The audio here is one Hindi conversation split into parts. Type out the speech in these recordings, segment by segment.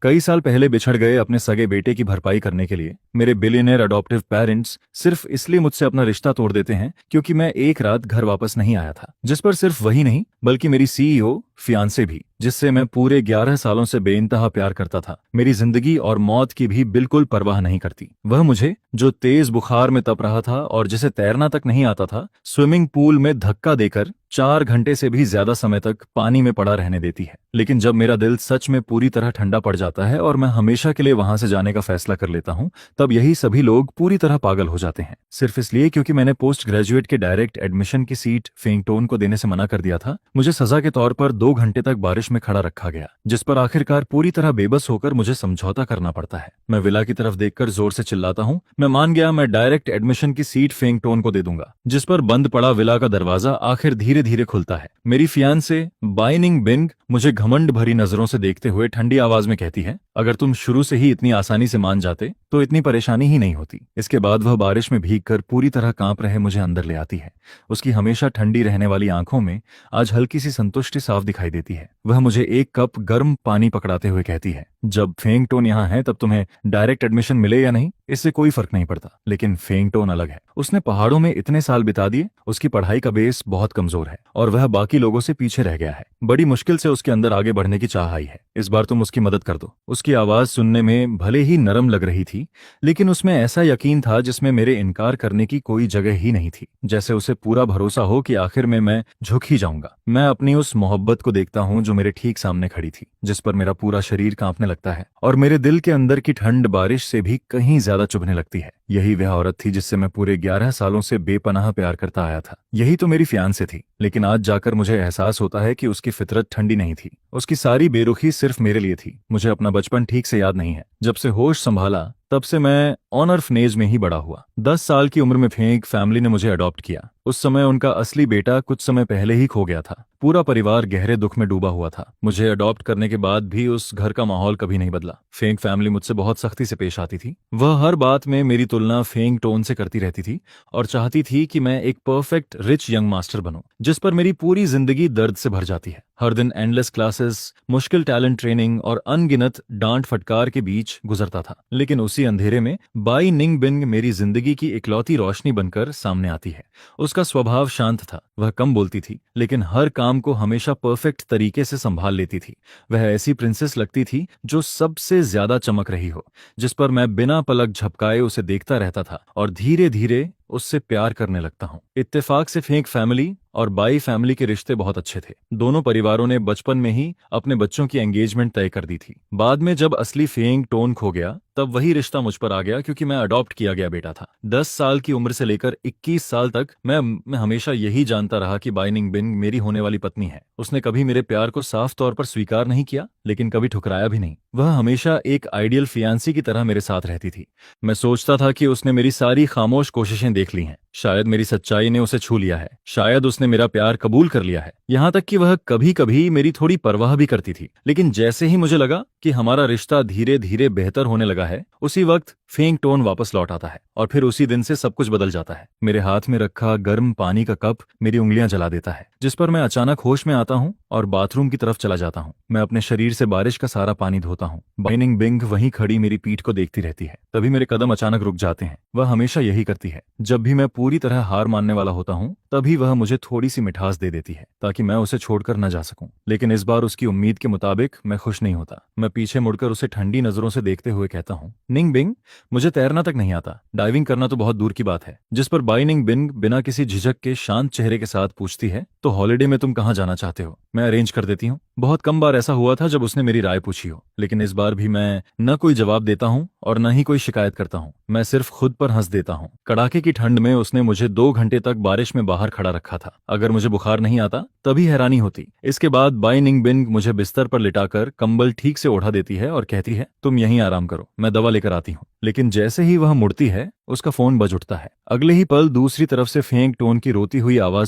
कई साल पहले बिछड़ गए अपने सगे बेटे की भरपाई करने के लिए मेरे बिलियनर अडॉप्टिव पेरेंट्स सिर्फ इसलिए मुझसे अपना रिश्ता तोड़ देते हैं क्योंकि मैं एक रात घर वापस नहीं आया था। जिस पर सिर्फ वही नहीं बल्कि मेरी सीईओ फियांसे भी, जिससे मैं पूरे 11 सालों से बेइंतहा प्यार करता था, मेरी जिंदगी और मौत की भी बिल्कुल परवाह नहीं करती। वह मुझे, जो तेज बुखार में तप रहा था और जिसे तैरना तक नहीं आता था, स्विमिंग पूल में धक्का देकर 4 घंटे से भी ज्यादा समय तक पानी में पड़ा रहने देती है। लेकिन जब मेरा दिल सच में पूरी तरह ठंडा पड़ जाता है और मैं हमेशा के लिए वहां से जाने का फैसला कर लेता हूं, तब यही सभी लोग पूरी तरह पागल हो जाते हैं। सिर्फ इसलिए क्योंकि मैंने पोस्ट ग्रेजुएट के डायरेक्ट एडमिशन की सीट फेंगटोन को देने से मना कर दिया था। मुझे सजा के तौर पर 2 घंटे तक बारिश में खड़ा रखा गया, जिस पर आखिरकार पूरी तरह बेबस होकर मुझे समझौता करना पड़ता है। मैं विला की तरफ देखकर जोर से चिल्लाता हूं, मैं मान गया, मैं डायरेक्ट एडमिशन की सीट फेंगटोन को दे दूंगा। जिस पर बंद पड़ा विला का दरवाजा आखिर धीरे धीरे खुलता है। मेरी फियांसे बाइनिंग बिंग मुझे घमंड भरी नजरों से देखते हुए ठंडी आवाज में कहती है, अगर तुम शुरू से ही इतनी आसानी से मान जाते तो इतनी परेशानी ही नहीं होती। इसके बाद वह बारिश में भीगकर पूरी तरह कांप रहे मुझे अंदर ले आती है। उसकी हमेशा ठंडी रहने वाली आंखों में आज हल्की सी संतुष्टि साफ दिखाई देती है। वह मुझे एक कप गर्म पानी पकड़ाते हुए कहती है, जब फेंगटोन यहाँ है तब तुम्हें डायरेक्ट एडमिशन मिले या नहीं, इससे कोई फर्क नहीं पड़ता, लेकिन फेंगटोन अलग है। उसने पहाड़ों में इतने साल बिता दिए, उसकी पढ़ाई का बेस बहुत कमजोर है और वह बाकी लोगों से पीछे रह गया है। बड़ी मुश्किल से उसके अंदर आगे बढ़ने की चाह आई है। इस बार तुम उसकी मदद कर दो। उसकी आवाज सुनने में भले ही नरम लग रही थी, लेकिन उसमें ऐसा यकीन था जिसमें मेरे इनकार करने की कोई जगह ही नहीं थी। जैसे उसे पूरा भरोसा हो कि आखिर में मैं झुक ही जाऊंगा। मैं अपनी उस मोहब्बत को देखता हूं जो मेरे ठीक सामने खड़ी थी, जिस पर मेरा पूरा शरीर कांपने लगता है और मेरे दिल के अंदर की ठंड बारिश से भी कहीं ज्यादा चुभने लगती है। यही वह औरत थी जिससे मैं पूरे 11 सालों से बेपनाह प्यार करता आया था। यही तो मेरी फियांसे थी। लेकिन आज जाकर मुझे एहसास होता है कि उसकी फितरत ठंडी नहीं थी। उसकी सारी बेरुखी सिर्फ मेरे लिए थी। मुझे अपना बचपन ठीक से याद नहीं है। जब से होश संभाला तब से मैं ऑर्फनेज में ही बड़ा हुआ। 10 साल की उम्र में फेंग फैमिली ने मुझे अडॉप्ट किया। उस समय उनका असली बेटा कुछ समय पहले ही खो गया था। पूरा परिवार गहरे दुख में डूबा हुआ था। मुझे अडॉप्ट करने के बाद भी उस घर का माहौल कभी नहीं बदला। फेंग फैमिली मुझसे बहुत सख्ती से पेश आती थी। वह हर बात में मेरी तुलना फेंग टोन से करती रहती थी और चाहती थी कि मैं एक परफेक्ट रिच यंग मास्टर बनूं, जिस पर मेरी पूरी जिंदगी दर्द से भर जाती है। हर दिन एंडलेस क्लासेस, मुश्किल टैलेंट ट्रेनिंग और अनगिनत डांट फटकार के बीच गुजरता था। लेकिन उसी अंधेरे में बाई निंग बिंग मेरी जिंदगी की इकलौती रोशनी बनकर सामने आती है। उसका स्वभाव शांत था। वह कम बोलती थी, लेकिन हर काम को हमेशा परफेक्ट तरीके से संभाल लेती थी। वह ऐसी प्रिंसेस लगती थी जो सबसे ज्यादा चमक रही हो, जिस पर मैं बिना पलक झपकाए उसे देखता रहता था और धीरे धीरे उससे प्यार करने लगता हूँ। इत्तेफाक से फेंक फैमिली और बाई फैमिली के रिश्ते बहुत अच्छे थे। दोनों परिवारों ने बचपन में ही अपने बच्चों की एंगेजमेंट तय कर दी थी। बाद में जब असली फेंग टोन खो गया तब वही रिश्ता मुझ पर आ गया, क्योंकि मैं अडॉप्ट किया गया बेटा था। 10 साल की उम्र से लेकर 21 साल तक मैं हमेशा यही जानता रहा कि बाइनिंग बिन मेरी होने वाली पत्नी है। उसने कभी मेरे प्यार को साफ तौर पर स्वीकार नहीं किया, लेकिन कभी ठुकराया भी नहीं। वह हमेशा एक आइडियल फियांसी की तरह मेरे साथ रहती थी। मैं सोचता था कि उसने मेरी सारी खामोश कोशिशें देख ली हैं। शायद मेरी सच्चाई ने उसे छू लिया है। शायद उसने मेरा प्यार कबूल कर लिया है। यहाँ तक कि वह कभी कभी मेरी थोड़ी परवाह भी करती थी। लेकिन जैसे ही मुझे लगा कि हमारा रिश्ता धीरे धीरे बेहतर होने लगा है, उसी वक्त फेंग टोन वापस लौट आता है और फिर उसी दिन से सब कुछ बदल जाता है। मेरे हाथ में रखा गर्म पानी का कप मेरी उंगलियां जला देता है, जिस पर मैं अचानक होश में आता हूँ और बाथरूम की तरफ चला जाता हूँ। मैं अपने शरीर से बारिश का सारा पानी धोता हूँ। बाइनिंग बिंग वहीं खड़ी मेरी पीठ को देखती रहती है। तभी मेरे कदम अचानक रुक जाते हैं। वह हमेशा यही करती है। जब भी मैं पूरी तरह हार मानने वाला होता हूँ, तभी वह मुझे थोड़ी सी मिठास दे देती है ताकि मैं उसे छोड़कर न जा सकूं। लेकिन इस बार उसकी उम्मीद के मुताबिक मैं खुश नहीं होता। मैं पीछे मुड़कर उसे ठंडी नजरों से देखते हुए कहता हूँ, निंग बिंग, मुझे तैरना तक नहीं आता, डाइविंग करना तो बहुत दूर की बात है। जिस पर बाइनिंग बिंग बिना किसी झिझक के शांत चेहरे के साथ पूछती है, तो हॉलिडे में तुम कहाँ जाना चाहते हो? मैं अरेंज कर देती हूँ। बहुत कम बार ऐसा हुआ था जब उसने मेरी राय पूछी हो, लेकिन इस बार भी मैं न कोई जवाब देता हूँ और न ही कोई शिकायत करता हूँ। मैं सिर्फ खुद पर हंस देता हूँ। कड़ाके की ठंड में उसने मुझे 2 घंटे तक बारिश में बाहर खड़ा रखा था। अगर मुझे बुखार नहीं आता तभी हैरानी होती। इसके बाद बाइनिंग बिंग मुझे बिस्तर पर लिटाकर कंबल ठीक से ओढ़ा देती है और कहती है, तुम यहीं आराम करो, मैं दवा लेकर आती हूँ। लेकिन जैसे ही वह मुड़ती है, उसका फोन बज उठता है। अगले ही पल दूसरी तरफ से फेंग टोन की रोती हुई आवाज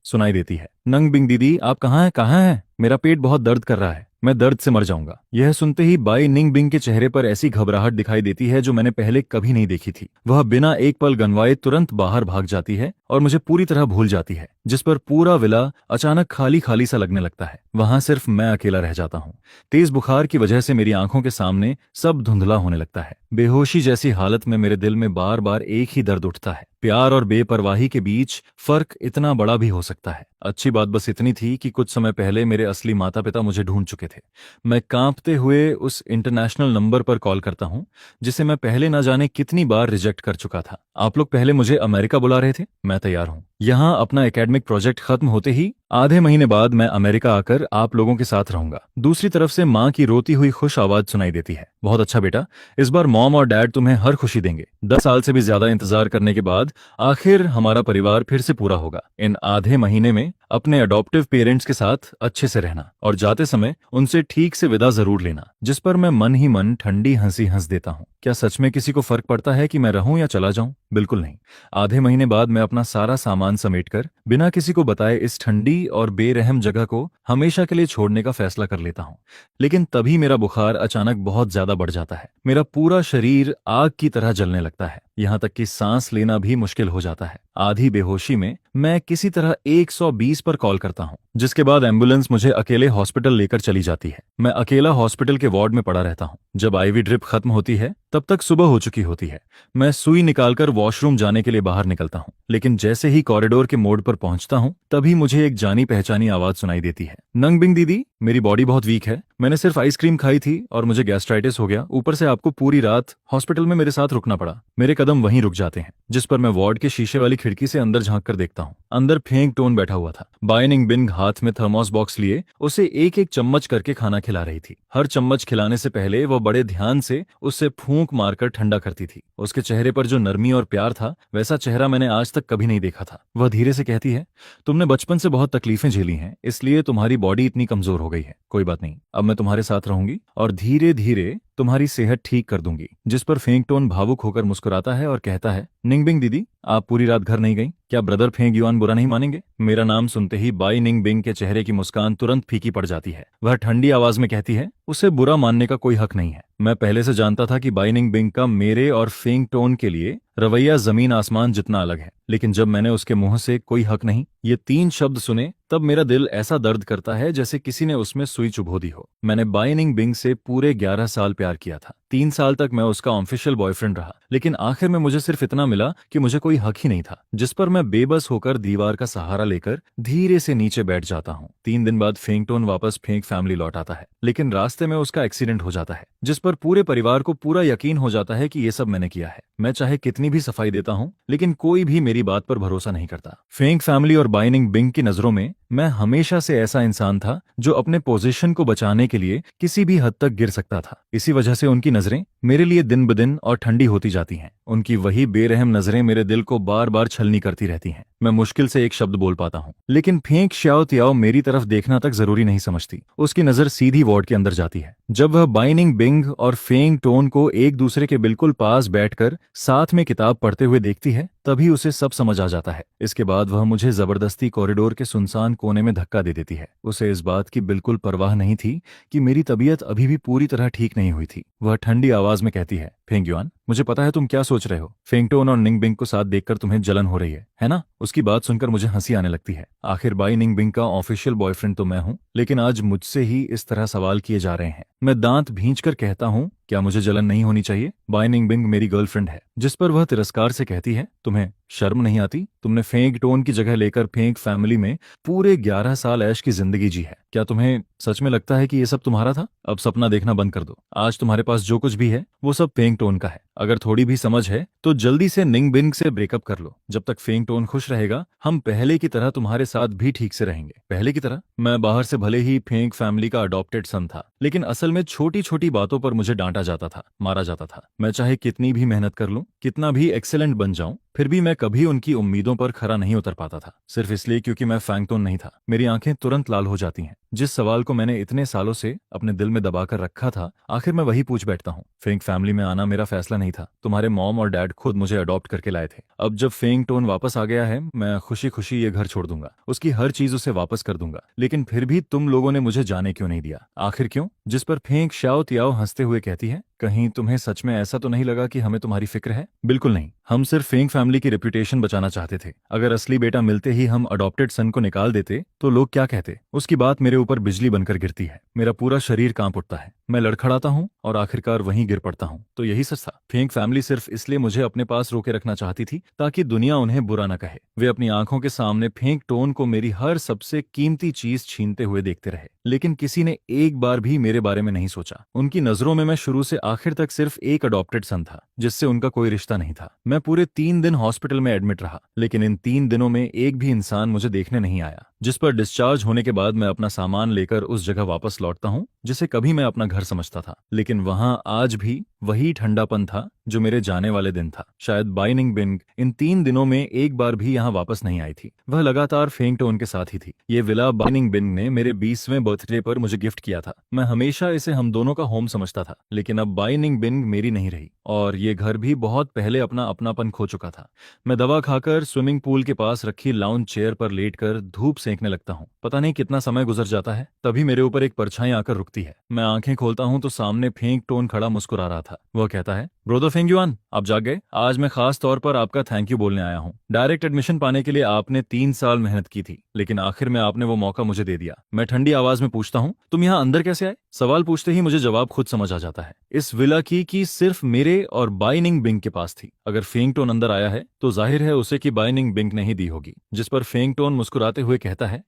सुनाई देती है, नंग बिंग दीदी, आप कहाँ हैं? मेरा पेट बहुत दर्द कर रहा है। मैं दर्द से मर जाऊंगा। यह सुनते ही बाई निंग बिंग के चेहरे पर ऐसी घबराहट दिखाई देती है जो मैंने पहले कभी नहीं देखी थी। वह बिना एक पल गंवाए तुरंत बाहर भाग जाती है और मुझे पूरी तरह भूल जाती है, जिस पर पूरा विला अचानक खाली खाली सा लगने लगता है। वहां सिर्फ मैं अकेला रह जाता हूँ। तेज बुखार की वजह से मेरी आंखों के सामने सब धुंधला होने लगता है। बेहोशी जैसी हालत में मेरे दिल में बार बार एक ही दर्द उठता है। प्यार और बेपरवाही के बीच फर्क इतना बड़ा भी हो सकता है। अच्छी बात बस इतनी थी कि कुछ समय पहले मेरे असली माता पिता मुझे ढूंढ चुके थे। मैं कांपते हुए उस इंटरनेशनल नंबर पर कॉल करता हूं, जिसे मैं पहले न जाने कितनी बार रिजेक्ट कर चुका था। आप लोग पहले मुझे अमेरिका बुला रहे थे, मैं तैयार हूं। यहां अपना एकेडमिक प्रोजेक्ट खत्म होते ही आधे महीने बाद मैं अमेरिका आकर आप लोगों के साथ रहूंगा। दूसरी तरफ से माँ की रोती हुई खुश आवाज सुनाई देती है। बहुत अच्छा बेटा, इस बार मॉम और डैड तुम्हें हर खुशी देंगे। 10 साल से भी ज्यादा इंतजार करने के बाद आखिर हमारा परिवार फिर से पूरा होगा। इन आधे महीने में अपने अडॉप्टिव पेरेंट्स के साथ अच्छे से रहना और जाते समय उनसे ठीक से विदा जरूर लेना। जिस पर मैं मन ही मन ठंडी हंसी हंस देता हूँ। क्या सच में किसी को फर्क पड़ता है कि मैं रहूं या चला जाऊं? बिल्कुल नहीं। आधे महीने बाद मैं अपना सारा सामान समेटकर बिना किसी को बताए इस ठंडी और बेरहम जगह को हमेशा के लिए छोड़ने का फैसला कर लेता हूँ। लेकिन तभी मेरा बुखार अचानक बहुत ज्यादा बढ़ जाता है। मेरा पूरा शरीर आग की तरह जलने लगता है, यहाँ तक कि सांस लेना भी मुश्किल हो जाता है। आधी बेहोशी में मैं किसी तरह 120 पर कॉल करता हूँ, जिसके बाद एम्बुलेंस मुझे अकेले हॉस्पिटल लेकर चली जाती है। मैं अकेला हॉस्पिटल के वार्ड में पड़ा रहता हूँ। जब आईवी ड्रिप खत्म होती है तब तक सुबह हो चुकी होती है। मैं सुई निकालकर वॉशरूम जाने के लिए बाहर निकलता हूँ, लेकिन जैसे ही कॉरिडोर के मोड़ पर पहुंचता हूँ तभी मुझे एक जानी पहचानी आवाज सुनाई देती है। नंगबिंग दीदी, मेरी बॉडी बहुत वीक है। मैंने सिर्फ आइसक्रीम खाई थी और मुझे गैस्ट्राइटिस हो गया। ऊपर से आपको पूरी रात हॉस्पिटल में मेरे साथ रुकना पड़ा। मेरे कदम वहीं रुक जाते हैं, जिस पर मैं वार्ड के शीशे वाली खिड़की से अंदर झांक कर देखता हूँ। अंदर फेंग टोन बैठा हुआ था। बाई निंग बिंग हाथ में थर्मोस बॉक्स लिए उसे एक एक चम्मच करके खाना खिला रही थी। हर चम्मच खिलाने से पहले वह बड़े ध्यान से उससे फूंक मारकर ठंडा करती थी। उसके चेहरे पर जो नरमी और प्यार था, वैसा चेहरा मैंने आज तक कभी नहीं देखा था। वह धीरे से कहती है, तुमने बचपन से बहुत तकलीफें झेली हैं, इसलिए तुम्हारी बॉडी इतनी कमजोर हो गई है। कोई बात नहीं, अब मैं तुम्हारे साथ रहूंगी और धीरे धीरे तुम्हारी सेहत ठीक कर दूंगी। जिस पर फेंग टोन भावुक होकर मुस्कुराता है और कहता है, निंगबिंग दीदी, आप पूरी रात घर नहीं गई? क्या ब्रदर फेंग युआन बुरा नहीं मानेंगे? मेरा नाम सुनते ही बाई निंग बिंग के चेहरे की मुस्कान तुरंत फीकी पड़ जाती है। वह ठंडी आवाज में कहती है, उसे बुरा मानने का कोई हक नहीं है। मैं पहले से जानता था कि बाई निंग बिंग का मेरे और फेंग टोन के लिए रवैया जमीन आसमान जितना अलग है, लेकिन जब मैंने उसके मुंह से कोई हक नहीं ये 3 शब्द सुने, तब मेरा दिल ऐसा दर्द करता है जैसे किसी ने उसमें सुई चुभो दी हो। मैंने बाई निंग बिंग से पूरे 11 साल प्यार किया था। 3 साल तक मैं उसका ऑफिशियल बॉयफ्रेंड रहा, लेकिन आखिर में मुझे सिर्फ इतना मिला कि मुझे कोई हक ही नहीं था। जिस पर मैं बेबस होकर दीवार का सहारा लेकर धीरे से नीचे बैठ जाता हूँ। 3 दिन बाद फेंग टोन वापस फेंग फैमिली लौट आता है, लेकिन रास्ते में उसका एक्सीडेंट हो जाता है, जिस पर पूरे परिवार को पूरा यकीन हो जाता है कि ये सब मैंने किया है। मैं चाहे कितनी भी सफाई देता हूँ, लेकिन कोई भी मेरी बात पर भरोसा नहीं करता। फेंग फैमिली और बाई निंग बिंग की नजरों में मैं हमेशा से ऐसा इंसान था जो अपने पोजीशन को बचाने के लिए किसी भी हद तक गिर सकता था। इसी वजह से उनकी नजरें मेरे लिए दिन ब दिन और ठंडी होती जाती हैं। उनकी वही बेरहम नजरें मेरे दिल को बार बार छलनी करती रहती हैं। मैं मुश्किल से एक शब्द बोल पाता हूँ, लेकिन फेंग श्याओ तियाओ मेरी तरफ देखना तक जरूरी नहीं समझती। उसकी नजर सीधी वार्ड के अंदर जाती है। जब वह बाई निंग बिंग और फेंग टोन को एक दूसरे के बिल्कुल पास बैठकर साथ में किताब पढ़ते हुए देखती है, तभी उसे सब समझ आ जाता है। इसके बाद वह मुझे जबरदस्ती कॉरिडोर के सुनसान कोने में धक्का दे देती है। उसे इस बात की बिल्कुल परवाह नहीं थी कि मेरी तबीयत अभी भी पूरी तरह ठीक नहीं हुई थी। वह ठंडी आवाज में कहती है, फेंग युआन, मुझे पता है तुम क्या सोच रहे हो। फेंग टोन और निंग बिंग को साथ देखकर तुम्हें जलन हो रही है ना? उसकी बात सुनकर मुझे हंसी आने लगती है। आखिर बाई निंग बिंग का ऑफिशियल बॉयफ्रेंड तो मैं हूँ, लेकिन आज मुझसे ही इस तरह सवाल किए जा रहे हैं। मैं दांत भींचकर कहता हूँ, क्या मुझे जलन नहीं होनी चाहिए? बाई निंग बिंग मेरी गर्लफ्रेंड है। जिस पर वह तिरस्कार से कहती है, तुम्हें शर्म नहीं आती? तुमने फेंग टोन की जगह लेकर फेंग फैमिली में पूरे 11 साल ऐश की जिंदगी जी है। क्या तुम्हें सच में लगता है कि ये सब तुम्हारा था? अब सपना देखना बंद कर दो। आज तुम्हारे पास जो कुछ भी है वो सब फेंग टोन का है। अगर थोड़ी भी समझ है तो जल्दी से निंग बिंग से ब्रेकअप कर लो। जब तक फेंग टोन खुश रहेगा, हम पहले की तरह तुम्हारे साथ भी ठीक से रहेंगे। पहले की तरह? मैं बाहर से भले ही फेंग फैमिली का अडॉप्टेड सन था, लेकिन असल में छोटी छोटी बातों पर मुझे डांटा जाता था, मारा जाता था। मैं चाहे कितनी भी मेहनत कर लूं, कितना भी एक्सेलेंट बन जाऊं, फिर भी मैं कभी उनकी उम्मीदों पर खरा नहीं उतर पाता था, सिर्फ इसलिए क्योंकि मैं फैंगटोन नहीं था। मेरी आंखें तुरंत लाल हो जाती हैं। जिस सवाल को मैंने इतने सालों से अपने दिल में दबाकर रखा था, आखिर मैं वही पूछ बैठता हूँ। फेंग फैमिली में आना मेरा फैसला नहीं था, तुम्हारे मॉम और डैड खुद मुझे अडॉप्ट करके लाए थे। अब जब फेंग टोन वापस आ गया है, मैं खुशी खुशी ये घर छोड़ दूंगा, उसकी हर चीज उसे वापस कर दूंगा। लेकिन फिर भी तुम लोगों ने मुझे जाने क्यों नहीं दिया? आखिर क्यों? जिस पर फेंग शाओ तियाओ हंसते हुए कहती है, कहीं तुम्हें सच में ऐसा तो नहीं लगा कि हमें तुम्हारी फिक्र है? बिल्कुल नहीं, हम सिर्फ फेंग फैमिली की रेपुटेशन बचाना चाहते थे। अगर असली बेटा मिलते ही हम अडॉप्टेड सन को निकाल देते तो लोग क्या कहते? उसकी बात मेरे ऊपर बिजली बनकर गिरती है, मेरा पूरा शरीर कांप उठता है, मैं लड़खड़ाता हूँ और आखिरकार वहीं गिर पड़ता हूँ। तो यही सच था, फेंग फैमिली सिर्फ इसलिए मुझे अपने पास रोके रखना चाहती थी ताकि दुनिया उन्हें बुरा न कहे। वे अपनी आंखों के सामने फेंग टोन को मेरी हर सबसे कीमती चीज छीनते हुए देखते रहे, लेकिन किसी ने एक बार भी मेरे बारे में नहीं सोचा। उनकी नजरों में मैं शुरू से आखिर तक सिर्फ एक अडॉप्टेड सन था, जिससे उनका कोई रिश्ता नहीं था। मैं पूरे 3 दिन हॉस्पिटल में एडमिट रहा, लेकिन इन 3 दिनों में एक भी इंसान मुझे देखने नहीं आया। जिस पर डिस्चार्ज होने के बाद मैं अपना सामान लेकर उस जगह वापस लौटता हूँ जिसे कभी मैं अपना घर समझता था, लेकिन वहां आज भी वही ठंडापन था जो मेरे जाने वाले दिन था। शायद बाइनिंग बिंग इन 3 दिनों में एक बार भी यहाँ वापस नहीं आई थी, वह लगातार फेंग टोन के साथ ही थी। ये विला बाइनिंग बिंग ने मेरे 20वें बर्थडे पर मुझे गिफ्ट किया था। मैं हमेशा इसे हम दोनों का होम समझता था, लेकिन अब बाइनिंग बिंग मेरी नहीं रही और ये घर भी बहुत पहले अपना अपनापन खो चुका था। मैं दवा खाकर स्विमिंग पूल के पास रखी लाउंज चेयर पर लेटकर धूप सेंकने लगता हूँ। पता नहीं कितना समय गुजर जाता है, तभी मेरे ऊपर एक परछाई आकर रुकती है। मैं आंखें खोलता हूँ तो सामने फेंग टोन खड़ा मुस्कुरा रहा था। वह कहता है, ब्रोदर फेंग युआन, आप जाग गए? आज मैं खास तौर पर आपका थैंक यू बोलने आया हूँ। डायरेक्ट एडमिशन पाने के लिए आपने 3 साल मेहनत की थी, लेकिन आखिर में आपने वो मौका मुझे दे दिया। मैं ठंडी आवाज में पूछता हूँ, तुम यहाँ अंदर कैसे आए? सवाल पूछते ही मुझे जवाब खुद समझ आ जाता है। इस विला की सिर्फ मेरे और बाइनिंग बिंग के पास थी। अगर फेंग टोन अंदर आया है तो जाहिर है उसे कि बाइनिंग बिंग नहीं दी होगी। जिस पर फेंग टोन मुस्कुराते हुए कहता है,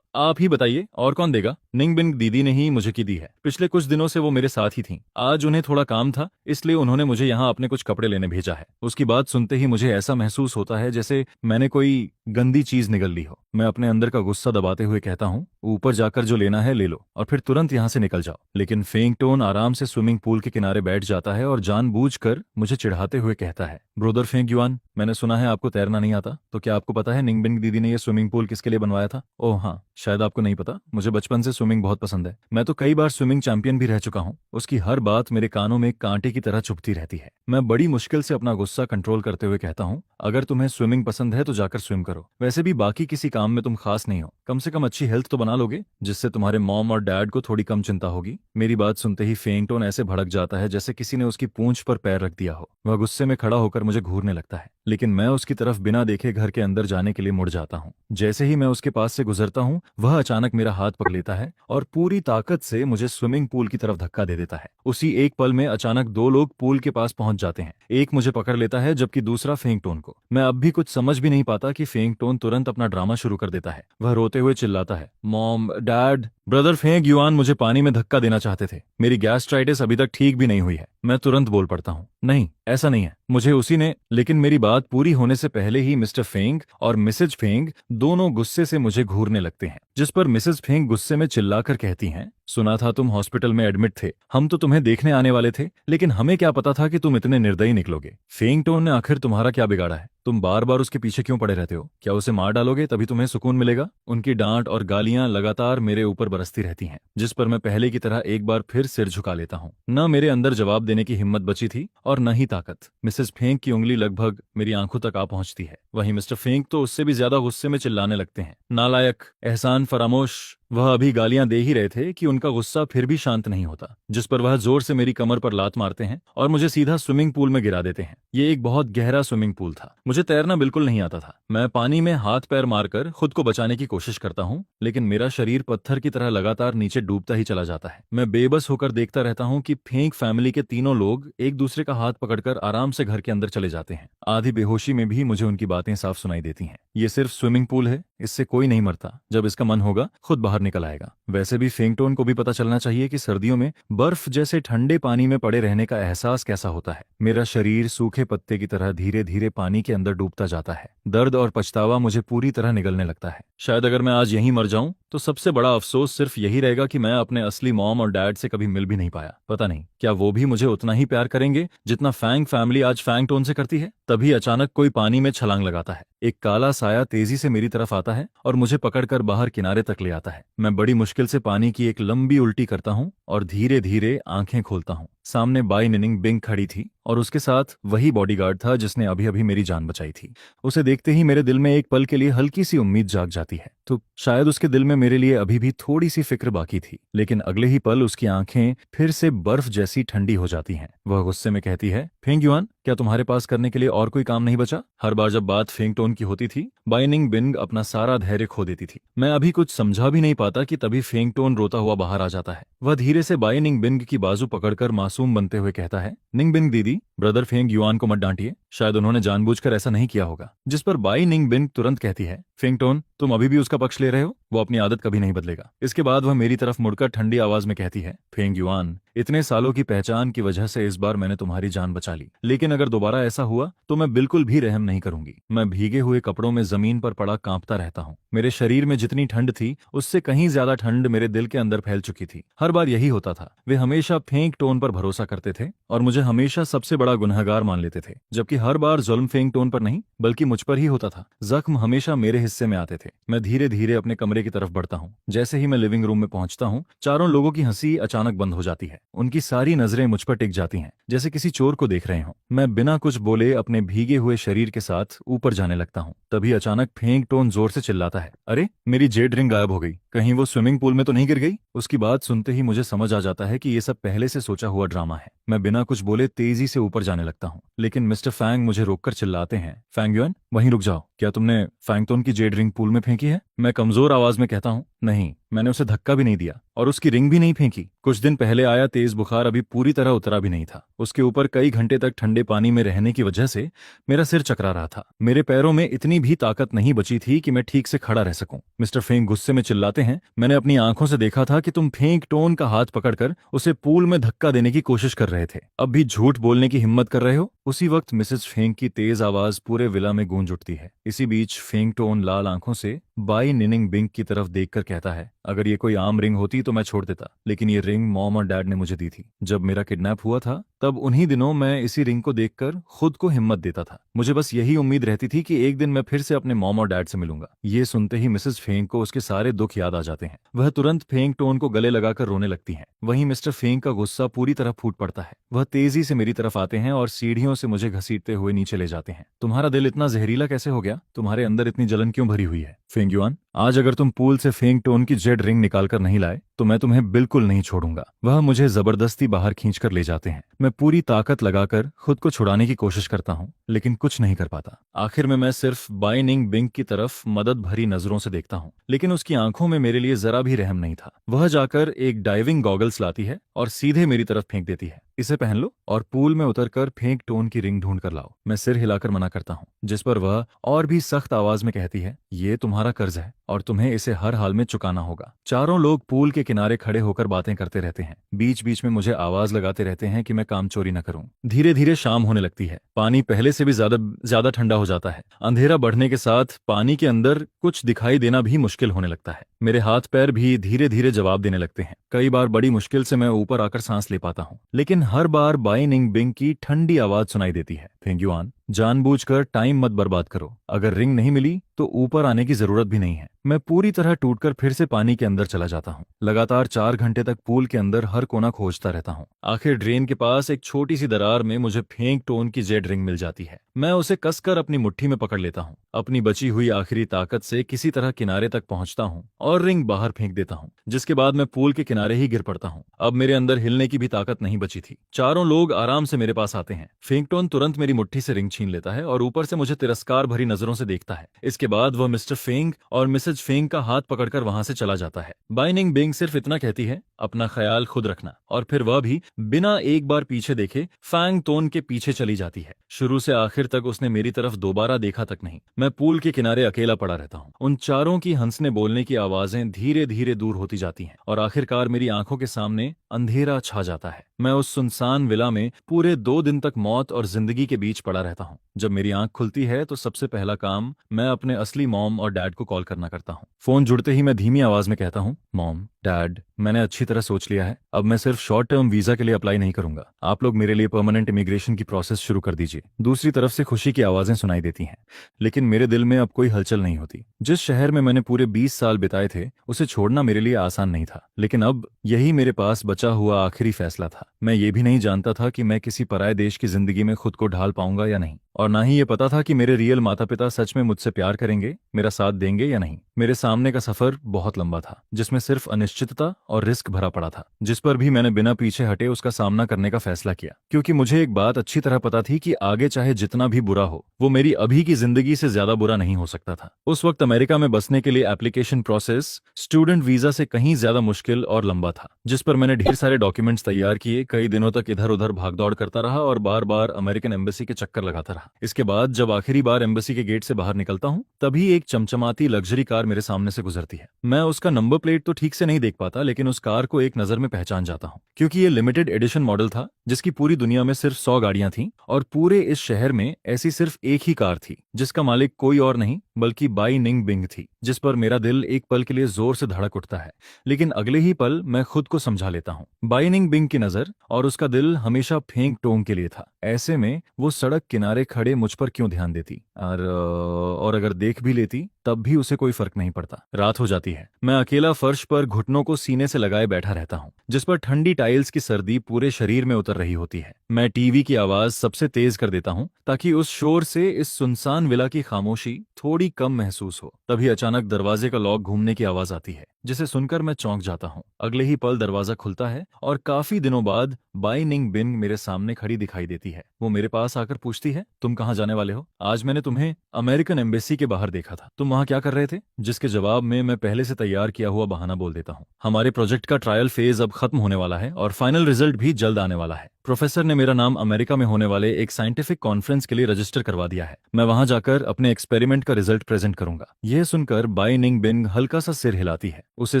आप ही बताइए, और कौन देगा? निंग बिंग दीदी ने ही मुझे की दी है। पिछले कुछ दिनों से वो मेरे साथ ही थी। आज उन्हें थोड़ा काम था, इसलिए उन्होंने मुझे यहाँ अपने कुछ कपड़े लेने भेजा है। उसकी बात सुनते ही मुझे ऐसा महसूस होता है जैसे मैंने कोई गंदी चीज निगल ली हो। मैं अपने अंदर का गुस्सा दबाते हुए कहता हूँ, ऊपर जाकर जो लेना है ले लो और फिर तुरंत यहाँ से निकल जाओ। लेकिन फेंग टोन आराम से स्विमिंग पूल के किनारे बैठ जाता है और जानबूझकर मुझे चिढ़ाते हुए कहता है, ब्रोदर फेंग युआन, मैंने सुना है आपको तैरना नहीं आता, तो क्या आपको पता है निंग बिंग दीदी ने यह स्विमिंग पूल किसके लिए बनवाया था? ओह हाँ, शायद आपको नहीं पता, मुझे बचपन से स्विमिंग बहुत पसंद है। मैं तो कई बार स्विमिंग चैंपियन भी रह चुका हूँ। उसकी हर बात मेरे कानों में कांटे की तरह चुभती रहती है। मैं बड़ी मुश्किल से अपना गुस्सा कंट्रोल करते हुए कहता हूँ, अगर तुम्हें स्विमिंग पसंद है तो जाकर स्विम करो। वैसे भी बाकी किसी काम में तुम खास नहीं हो, कम से कम अच्छी हेल्थ तो बना लोगे, जिससे तुम्हारे मॉम और डैड को थोड़ी कम चिंता होगी। मेरी बात सुनते ही फेंग टोन ऐसे भड़क जाता है जैसे किसी ने उसकी पूंछ पर पैर रख दिया हो। वह गुस्से में खड़ा होकर मुझे घूरने लगता है, लेकिन मैं उसकी तरफ बिना देखे घर के अंदर जाने के लिए मुड़ जाता हूँ। जैसे ही मैं उसके पास से गुजरता हूँ, वह अचानक मेरा हाथ पकड़ लेता है और पूरी ताकत से मुझे स्विमिंग पूल की तरफ धक्का दे देता है। उसी एक पल में अचानक 2 लोग पूल के पास पहुंच जाते हैं। एक मुझे पकड़ लेता है जबकि दूसरा फेंग टोन को। मैं अब भी कुछ समझ भी नहीं पाता कि फेंग टोन तुरंत अपना ड्रामा शुरू कर देता है। वह रोते हुए चिल्लाता है, mom, dad, brother Feng yuan मुझे पानी में धक्का देना चाहते थे। मेरी गैस्ट्राइटिस अभी तक ठीक भी नहीं हुई है। मैं तुरंत बोल पड़ता हूँ, नहीं, ऐसा नहीं है, मुझे उसी ने। लेकिन मेरी बात पूरी होने से पहले ही मिस्टर फेंग और मिसेज फेंग दोनों गुस्से से मुझे घूरने लगते हैं। जिस पर मिसेज फेंग गुस्से में चिल्लाकर कहती हैं, सुना था तुम हॉस्पिटल में एडमिट थे, हम तो तुम्हें देखने आने वाले थे, लेकिन हमें क्या पता था कि तुम इतने निर्दयी निकलोगे। फेंग टोन ने आखिर तुम्हारा क्या बिगाड़ा है? तुम बार बार उसके पीछे क्यों पड़े रहते हो? क्या उसे मार डालोगे तभी तुम्हें सुकून मिलेगा? उनकी डांट और गालियां लगातार मेरे ऊपर बरसती रहती हैं, जिस पर मैं पहले की तरह एक बार फिर सिर झुका लेता हूँ। न मेरे अंदर जवाब देने की हिम्मत बची थी और न ही ताकत। मिसेस फेंग की उंगली लगभग मेरी आंखों तक आ पहुंचती है। वहीं मिस्टर फेंग तो उससे भी ज्यादा गुस्से में चिल्लाने लगते हैं, नालायक, एहसान फरामोश। वह अभी गालियां दे ही रहे थे कि उनका गुस्सा फिर भी शांत नहीं होता, जिस पर वह जोर से मेरी कमर पर लात मारते हैं और मुझे सीधा स्विमिंग पूल में गिरा देते हैं। ये एक बहुत गहरा स्विमिंग पूल था। मुझे तैरना बिल्कुल नहीं आता था। मैं पानी में हाथ पैर मारकर खुद को बचाने की कोशिश करता हूँ, लेकिन मेरा शरीर पत्थर की तरह लगातार नीचे डूबता ही चला जाता है। मैं बेबस होकर देखता रहता हूँ कि फेंग फैमिली के तीनों लोग एक दूसरे का हाथ पकड़कर आराम से घर के अंदर चले जाते हैं। आधी बेहोशी में भी मुझे उनकी बातें साफ सुनाई देती हैं। ये सिर्फ स्विमिंग पूल है, इससे कोई नहीं मरता। जब इसका मन होगा खुद बाहर निकल आएगा। वैसे भी फेंग टोन को भी पता चलना चाहिए कि सर्दियों में बर्फ जैसे ठंडे पानी में पड़े रहने का एहसास कैसा होता है। मेरा शरीर सूखे पत्ते की तरह धीरे धीरे पानी के अंदर डूबता जाता है। दर्द और पछतावा मुझे पूरी तरह निगलने लगता है। शायद अगर मैं आज यहीं मर जाऊं तो सबसे बड़ा अफसोस सिर्फ यही रहेगा कि मैं अपने असली मॉम और डैड से कभी मिल भी नहीं पाया। पता नहीं क्या वो भी मुझे उतना ही प्यार करेंगे जितना फैंग फैमिली आज फैंग टोन से करती है। तभी अचानक कोई पानी में छलांग लगाता है। एक काला साया तेजी से मेरी तरफ आता है और मुझे पकड़कर बाहर किनारे तक ले आता है। मैं बड़ी मुश्किल से पानी की एक लंबी उल्टी करता हूँ और धीरे धीरे आंखें खोलता हूँ। सामने बाई निनिंग बिंग खड़ी थी और उसके साथ वही बॉडीगार्ड था जिसने अभी अभी मेरी जान बचाई थी। उसे देखते ही मेरे दिल में एक पल के लिए हल्की सी उम्मीद जाग जाती है। तो शायद उसके दिल में मेरे लिए अभी भी थोड़ी सी फिक्र बाकी थी, लेकिन अगले ही पल उसकी आंखें फिर से बर्फ जैसी ठंडी हो जाती हैं। वह गुस्से में कहती है, फेंग युआन, क्या तुम्हारे पास करने के लिए और कोई काम नहीं बचा? हर बार जब बात फेंग टोन की होती थी, बाइनिंग बिंग अपना सारा धैर्य खो देती थी। मैं अभी कुछ समझा भी नहीं पाता कि तभी फेंग टोन रोता हुआ बाहर आ जाता है। वह धीरे से बाइनिंग बिंग की बाजू पकड़कर मासूम बनते हुए कहता है, निंग बिंग दीदी, ब्रदर फेंग युआन को मत डांटिए, शायद उन्होंने जानबूझकर ऐसा नहीं किया होगा। जिस पर बाई निंग बिंग तुरंत कहती है, फेंग टोन, तुम अभी भी उसका पक्ष ले रहे हो? वो अपनी आदत कभी नहीं बदलेगा। इसके बाद वह मेरी तरफ मुड़कर ठंडी आवाज में कहती है, फेंग युआन, इतने सालों की पहचान की वजह से इस बार मैंने तुम्हारी जान बचा ली, लेकिन अगर दोबारा ऐसा हुआ तो मैं बिल्कुल भी रहम नहीं करूंगी। मैं भीगे हुए कपड़ों में जमीन पर पड़ा कांपता रहता हूँ। मेरे शरीर में जितनी ठंड थी उससे कहीं ज्यादा ठंड मेरे दिल के अंदर फैल चुकी थी। हर बार यही होता था, वे हमेशा फेंग टोन पर भरोसा करते थे और मुझे हमेशा सबसे बड़ा गुनहगार मान लेते थे, जबकि हर बार जुल्म फेंग टोन पर नहीं बल्कि मुझ पर ही होता था। जख्म हमेशा मेरे हिस्से में आते थे। मैं धीरे धीरे अपने कमरे की तरफ बढ़ता हूँ। जैसे ही मैं लिविंग रूम में पहुंचता हूँ, चारों लोगों की हंसी अचानक बंद हो जाती है। उनकी सारी नजरें मुझ पर टिक जाती हैं, जैसे किसी चोर को देख रहे हों। मैं बिना कुछ बोले अपने भीगे हुए शरीर के साथ ऊपर जाने लगता हूँ। तभी अचानक फेंग टोन जोर से चिल्लाता है, अरे, मेरी जेड रिंग गायब हो गई, कहीं वो स्विमिंग पूल में तो नहीं गिर गई? उसकी बात सुनते ही मुझे समझ आ जाता है कि ये सब पहले से सोचा हुआ ड्रामा है। मैं बिना कुछ बोले तेजी से ऊपर जाने लगता हूँ, लेकिन मिस्टर फैंग मुझे रोककर चिल्लाते हैं, फैंग युआन, वहीं रुक जाओ, क्या तुमने फैंगटोन की जेड रिंग पूल में फेंकी है? मैं कमजोर आवाज में कहता हूँ, नहीं, मैंने उसे धक्का भी नहीं दिया और उसकी रिंग भी नहीं फेंकी। कुछ दिन पहले आया तेज बुखार अभी पूरी तरह उतरा भी नहीं था। उसके ऊपर कई घंटे तक ठंडे पानी में रहने की वजह से मेरा सिर चकरा रहा था। मेरे पैरों में इतनी भी ताकत नहीं बची थी कि मैं ठीक से खड़ा रह सकूं। मिस्टर फेंग गुस्से में चिल्लाते हैं, मैंने अपनी आंखों से देखा था कि तुम फेंग टोन का हाथ पकड़कर उसे पूल में धक्का देने की कोशिश कर रहे थे, अब भी झूठ बोलने की हिम्मत कर रहे हो? उसी वक्त मिसेस फेंग की तेज आवाज पूरे विला में गूंज उठती है। इसी बीच फेंग टोन लाल आंखों से बाई निनिंग बिंग की तरफ देखकर कहता है, अगर ये कोई आम रिंग होती तो मैं छोड़ देता, लेकिन ये रिंग मॉम और डैड ने मुझे दी थी। जब मेरा किडनैप हुआ था तब उन्हीं दिनों मैं इसी रिंग को देखकर खुद को हिम्मत देता था। मुझे बस यही उम्मीद रहती थी कि एक दिन मैं फिर से अपने मॉम और डैड से मिलूंगा। ये सुनते ही मिसेस फेंग को उसके सारे दुख याद आ जाते हैं। वह तुरंत फेंग टोन को गले लगाकर रोने लगती हैं। वहीं मिस्टर फेंग का गुस्सा पूरी तरह फूट पड़ता है। वह तेजी से मेरी तरफ आते हैं और सीढ़ियों से मुझे घसीटते हुए नीचे ले जाते हैं। तुम्हारा दिल इतना जहरीला कैसे हो गया? तुम्हारे अंदर इतनी जलन क्यों भरी हुई है? फेंग युआन, आज अगर तुम पूल से फेंग टोन की जेड रिंग निकालकर नहीं लाए तो मैं तुम्हें बिल्कुल नहीं छोड़ूंगा। वह मुझे जबरदस्ती बाहर खींचकर ले जाते हैं। मैं पूरी ताकत लगाकर खुद को छुड़ाने की कोशिश करता हूँ, लेकिन कुछ नहीं कर पाता। आखिर में मैं सिर्फ बाई निंग बिंग की तरफ मदद भरी नजरों से देखता हूँ, लेकिन उसकी आंखों में मेरे लिए जरा भी रहम नहीं था। वह जाकर एक डाइविंग गॉगल्स लाती है और सीधे मेरी तरफ फेंक देती है, इसे पहन लो और पूल में उतरकर फेंग टोन की रिंग ढूंढ कर लाओ। मैं सिर हिलाकर मना करता हूँ, जिस पर वह और भी सख्त आवाज में कहती है, ये तुम्हारा कर्ज है और तुम्हें इसे हर हाल में चुकाना होगा। चारों लोग पूल के किनारे खड़े होकर बातें करते रहते हैं। बीच बीच में मुझे आवाज लगाते रहते हैं कि मैं काम चोरी न करूं। धीरे धीरे शाम होने लगती है। पानी पहले से भी ज्यादा ठंडा हो जाता है। अंधेरा बढ़ने के साथ पानी के अंदर कुछ दिखाई देना भी मुश्किल होने लगता है। मेरे हाथ पैर भी धीरे धीरे जवाब देने लगते हैं। कई बार बड़ी मुश्किल से मैं ऊपर आकर सांस ले पाता हूँ, लेकिन हर बार बाई निंग बिंग की ठंडी आवाज सुनाई देती है, फेंग युआन, जानबूझकर टाइम मत बर्बाद करो। अगर रिंग नहीं मिली तो ऊपर आने की जरूरत भी नहीं है। मैं पूरी तरह टूटकर फिर से पानी के अंदर चला जाता हूँ। लगातार 4 घंटे तक पूल के अंदर हर कोना खोजता रहता हूँ। आखिर ड्रेन के पास एक छोटी सी दरार में मुझे फेंग टोन की जेड रिंग मिल जाती है। मैं उसे कसकर अपनी मुट्ठी में पकड़ लेता हूँ। अपनी बची हुई आखिरी ताकत से किसी तरह किनारे तक पहुंचता हूँ और रिंग बाहर फेंक देता हूँ, जिसके बाद मैं पूल के किनारे ही गिर पड़ता हूँ। अब मेरे अंदर हिलने की भी ताकत नहीं बची थी। चारों लोग आराम से मेरे पास आते हैं। फेंग टोन तुरंत मेरी मुट्ठी से रिंग छीन लेता है और ऊपर से मुझे तिरस्कार भरी नजरों से देखता है। इसके बाद वह मिस्टर फेंग और मिसेज फेंग का हाथ पकड़कर वहां से चला जाता है। बाई निंग बिंग सिर्फ इतना कहती है, अपना ख्याल खुद रखना, और फिर वह भी बिना एक बार पीछे देखे फैंग टोन के पीछे चली जाती है। शुरू से आखिर तक उसने मेरी तरफ दोबारा देखा तक नहीं। मैं पूल के किनारे अकेला पड़ा रहता हूँ। उन चारों की हंसने बोलने की आवाजें धीरे धीरे दूर होती जाती हैं और आखिरकार मेरी आंखों के सामने अंधेरा छा जाता है। मैं उस सुनसान विला में पूरे 2 दिन तक मौत और जिंदगी के बीच पड़ा रहता हूँ। जब मेरी आंख खुलती है तो सबसे पहला काम मैं अपने असली मॉम और डैड को कॉल करना करता हूँ। फोन जुड़ते ही मैं धीमी आवाज में कहता हूँ, मॉम, डैड, मैंने अच्छी तरह सोच लिया है। अब मैं सिर्फ शॉर्ट टर्म वीजा के लिए अप्लाई नहीं करूंगा। आप लोग मेरे लिए परमानेंट इमिग्रेशन की प्रोसेस शुरू कर दीजिए। दूसरी तरफ से खुशी की आवाजें सुनाई देती हैं, लेकिन मेरे दिल में अब कोई हलचल नहीं होती। जिस शहर में मैंने पूरे 20 साल बिताए थे, उसे छोड़ना मेरे लिए आसान नहीं था, लेकिन अब यही मेरे पास बचा हुआ आखिरी फैसला था। मैं ये भी नहीं जानता था कि मैं किसी पराये देश की जिंदगी में खुद को ढाल पाऊंगा या नहीं, और ना ही ये पता था कि मेरे रियल माता पिता सच में मुझसे प्यार करेंगे, मेरा साथ देंगे या नहीं। मेरे सामने का सफर बहुत लंबा था, जिसमें सिर्फ अनिश्चितता और रिस्क भरा पड़ा था, जिस पर भी मैंने बिना पीछे हटे उसका सामना करने का फैसला किया, क्योंकि मुझे एक बात अच्छी तरह पता थी कि आगे चाहे जितना भी बुरा हो, वो मेरी अभी की जिंदगी से ज्यादा बुरा नहीं हो सकता था। उस वक्त अमेरिका में बसने के लिए एप्लीकेशन प्रोसेस स्टूडेंट वीजा से कहीं ज्यादा मुश्किल और लंबा था, जिस पर मैंने ढेर सारे डॉक्यूमेंट्स तैयार किए, कई दिनों तक इधर उधर भागदौड़ करता रहा और बार बार अमेरिकन एम्बेसी के चक्कर लगाता रहा। इसके बाद जब आखिरी बार एम्बेसी के गेट से बाहर निकलता हूँ, तभी एक चमचमाती लग्जरी कार मेरे सामने से गुजरती है। मैं उसका नंबर प्लेट तो ठीक से नहीं देख पाता, लेकिन उस कार को एक नजर में पहचान जाता हूँ, क्योंकि ये लिमिटेड एडिशन मॉडल था, जिसकी पूरी दुनिया में सिर्फ 100 गाड़ियां थीं और पूरे इस शहर में ऐसी सिर्फ एक ही कार थी, जिसका मालिक कोई और नहीं बल्कि बाई निंग बिंग थी, जिस पर मेरा दिल एक पल के लिए जोर से धड़क उठता है, लेकिन अगले ही पल मैं खुद को समझा लेता हूँ। बाई निंग बिंग की नजर और उसका दिल हमेशा फेंग टोंग के लिए था। ऐसे में वो सड़क किनारे खड़े मुझ पर क्यों ध्यान देती, और अगर देख भी लेती तब भी उसे कोई फर्क नहीं पड़ता। रात हो जाती है, मैं अकेला फर्श पर घुटनों को सीने से लगाए बैठा रहता हूँ, जिस पर ठंडी टाइल्स की सर्दी पूरे शरीर में उतर रही होती है। मैं टीवी की आवाज सबसे तेज कर देता हूँ, ताकि उस शोर से इस सुनसान विला की खामोशी थोड़ी कम महसूस हो। तभी अचानक दरवाजे का लॉक घूमने की आवाज आती है, जिसे सुनकर मैं चौंक जाता हूँ। अगले ही पल दरवाजा खुलता है और काफी दिनों बाद बाई निंग बिंग मेरे सामने खड़ी दिखाई देती है। वो मेरे पास आकर पूछती है, तुम कहाँ जाने वाले हो? आज मैंने तुम्हें अमेरिकन एम्बेसी के बाहर देखा था, तुम वहाँ क्या कर रहे थे? जिसके जवाब में मैं पहले से तैयार किया हुआ बहाना बोल देता हूँ। हमारे प्रोजेक्ट का ट्रायल फेज अब खत्म होने वाला है और फाइनल रिजल्ट भी जल्द आने वाला है। प्रोफेसर ने मेरा नाम अमेरिका में होने वाले एक साइंटिफिक कॉन्फ्रेंस के लिए रजिस्टर करवा दिया है। मैं वहां जाकर अपने एक्सपेरिमेंट का रिजल्ट प्रेजेंट करूंगा। यह सुनकर बाई निंग बिंग हल्का सा सिर हिलाती है। उसे